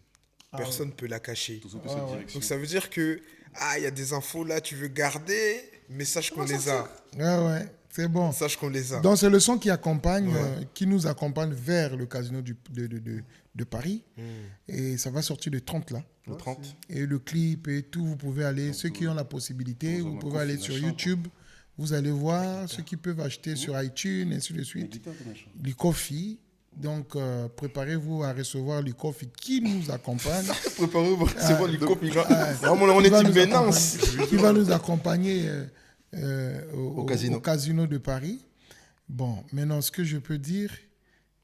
E: personne ne peut la cacher.
B: Ouais.
E: Donc ça veut dire que, il y a des infos là, tu veux garder, mais sache qu'on les a.
C: Ouais, c'est bon.
E: Sache qu'on les a.
C: Donc c'est le son qui accompagne, qui nous accompagne vers le casino de Paris. Et ça va sortir le 30 là.
A: Le 30.
C: Et le clip et tout, vous pouvez aller, ceux qui ont la possibilité, vous pouvez aller sur YouTube, vous allez voir, ceux qui peuvent acheter sur iTunes, et ainsi de suite. Le coffee. Donc, préparez-vous à recevoir le coffee qui nous accompagne.
A: Préparez-vous à recevoir le coffee. On est une menace.
C: Qui va nous accompagner au casino de Paris. Bon, maintenant, ce que je peux dire,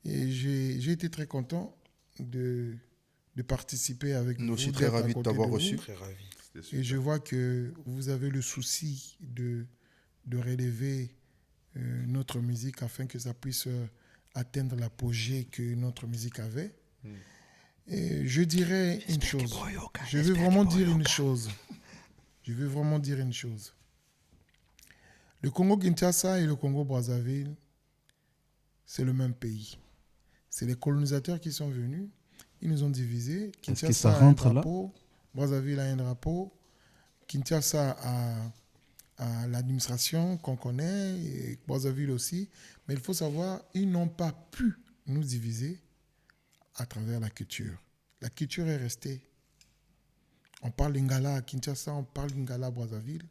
C: et j'ai été très content de participer avec vous.
A: Nous aussi très ravis de t'avoir reçu.
E: Très ravis.
C: Et je vois que vous avez le souci de relever notre musique afin que ça puisse atteindre l'apogée que notre musique avait. Et je dirais une chose. Je veux vraiment dire une chose. Le Congo-Kinshasa et le Congo-Brazzaville, c'est le même pays. C'est les colonisateurs qui sont venus. Ils nous ont divisés. Kinshasa a un drapeau. Brazzaville a un drapeau. Kinshasa a l'administration qu'on connaît, et Brazzaville aussi. Mais il faut savoir, ils n'ont pas pu nous diviser à travers la culture. La culture est restée. On parle lingala à Kinshasa, on parle lingala à Brazzaville.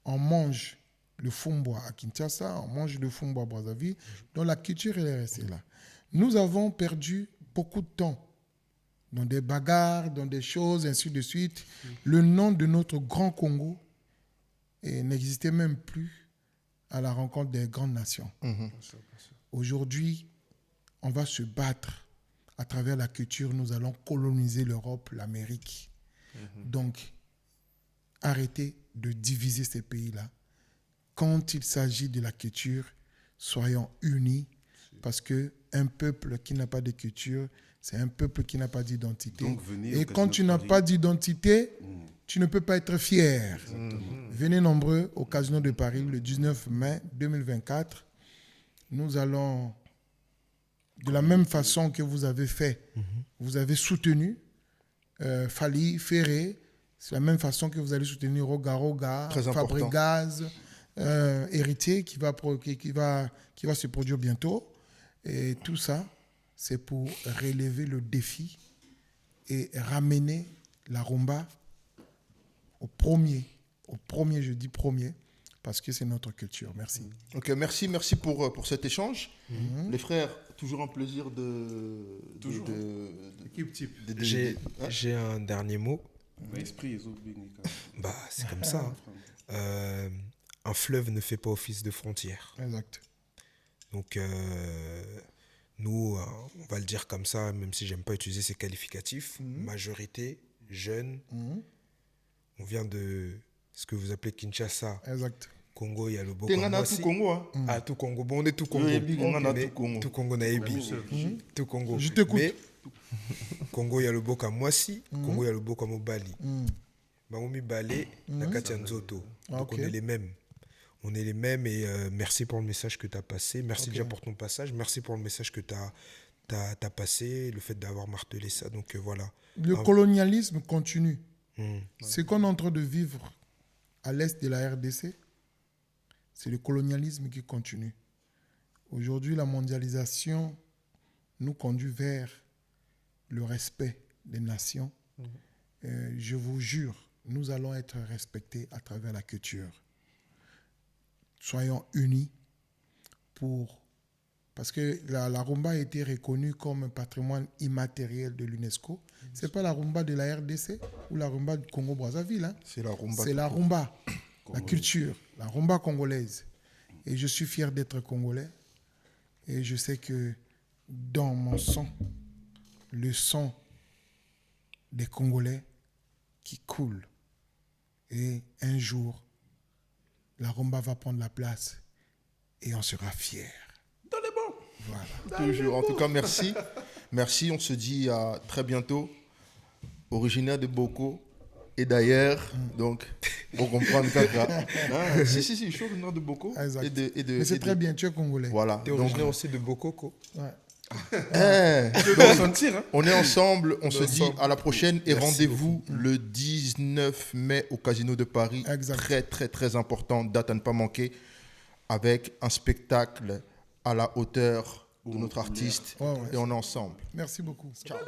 C: On mange le fumboa à Kinshasa, on mange le fumboa à Brazzaville. Donc la culture, elle est restée là. Nous avons perdu beaucoup de temps dans des bagarres, dans des choses, ainsi de suite. Le nom de notre grand Congo n'existait même plus à la rencontre des grandes nations. Aujourd'hui, on va se battre à travers la culture. Nous allons coloniser l'Europe, l'Amérique. Donc, arrêtez de diviser ces pays-là. Quand il s'agit de la culture, soyons unis, parce qu'un peuple qui n'a pas de culture, c'est un peuple qui n'a pas d'identité. Et quand tu n'as pas d'identité, tu ne peux pas être fier. Venez nombreux au Casino de Paris le 19 mai 2024. Nous allons, de la même façon que vous avez fait, vous avez soutenu Fali, Ferré, c'est la même façon que vous allez soutenir Roga, Fabregas, Héritier qui va se produire bientôt. Et tout ça, c'est pour relever le défi et ramener la rumba au premier, je dis premier, parce que c'est notre culture. Merci.
A: Ok, merci pour cet échange. Les frères, toujours un plaisir
D: Équipe type.
E: J'ai un dernier mot. C'est comme ça. Un fleuve ne fait pas office de frontière.
C: Exact.
E: Donc, nous, on va le dire comme ça, même si j'aime pas utiliser ces qualificatifs. Majorité, jeune. On vient de ce que vous appelez Kinshasa.
C: Exact.
E: Congo, il y a le beau
A: Congo. Tout Congo.
E: Tout Congo. Bon, on est tout Congo. Tout Congo, tout Congo.
C: Je t'écoute.
E: Mais Congo, il y a le beau comme Mwasi. Congo, il y a le beau comme Obali. Bangomi Balé, Nakatia Nzoto. Donc, on est les mêmes. On est les mêmes et merci pour le message que tu as passé. Merci déjà pour ton passage. Merci pour le message que tu as passé, le fait d'avoir martelé ça. Donc voilà.
C: Le colonialisme continue. Ce qu'on est en train de vivre à l'est de la RDC, c'est le colonialisme qui continue. Aujourd'hui, la mondialisation nous conduit vers le respect des nations. Je vous jure, nous allons être respectés à travers la culture. Soyons unis parce que la rumba a été reconnue comme un patrimoine immatériel de l'UNESCO. Ce n'est pas la rumba de la RDC ou la rumba du Congo-Brazzaville. Hein.
A: C'est la rumba.
C: C'est la rumba, la culture, la rumba congolaise. Et je suis fier d'être congolais. Et je sais que dans mon sang, le sang des Congolais qui coule. Et un jour, la rumba va prendre la place et on sera fiers.
A: Dans les bons.
C: Voilà.
A: Toujours. En tout cas, merci. Merci, on se dit à très bientôt. Originaire de Boko et d'ailleurs, donc, pour comprendre Kaka. Si, je suis originaire de Boko.
C: Mais c'est très bien, tu es congolais.
A: Voilà.
E: Tu es originaire aussi de Bokoko.
C: Ouais.
A: On est ensemble, on se dit à la prochaine et rendez-vous le 19 mai au Casino de Paris.
C: Exact.
A: Très, très, très important, date à ne pas manquer, avec un spectacle à la hauteur de notre artiste. Et on est ensemble.
C: Merci beaucoup.
A: Ciao.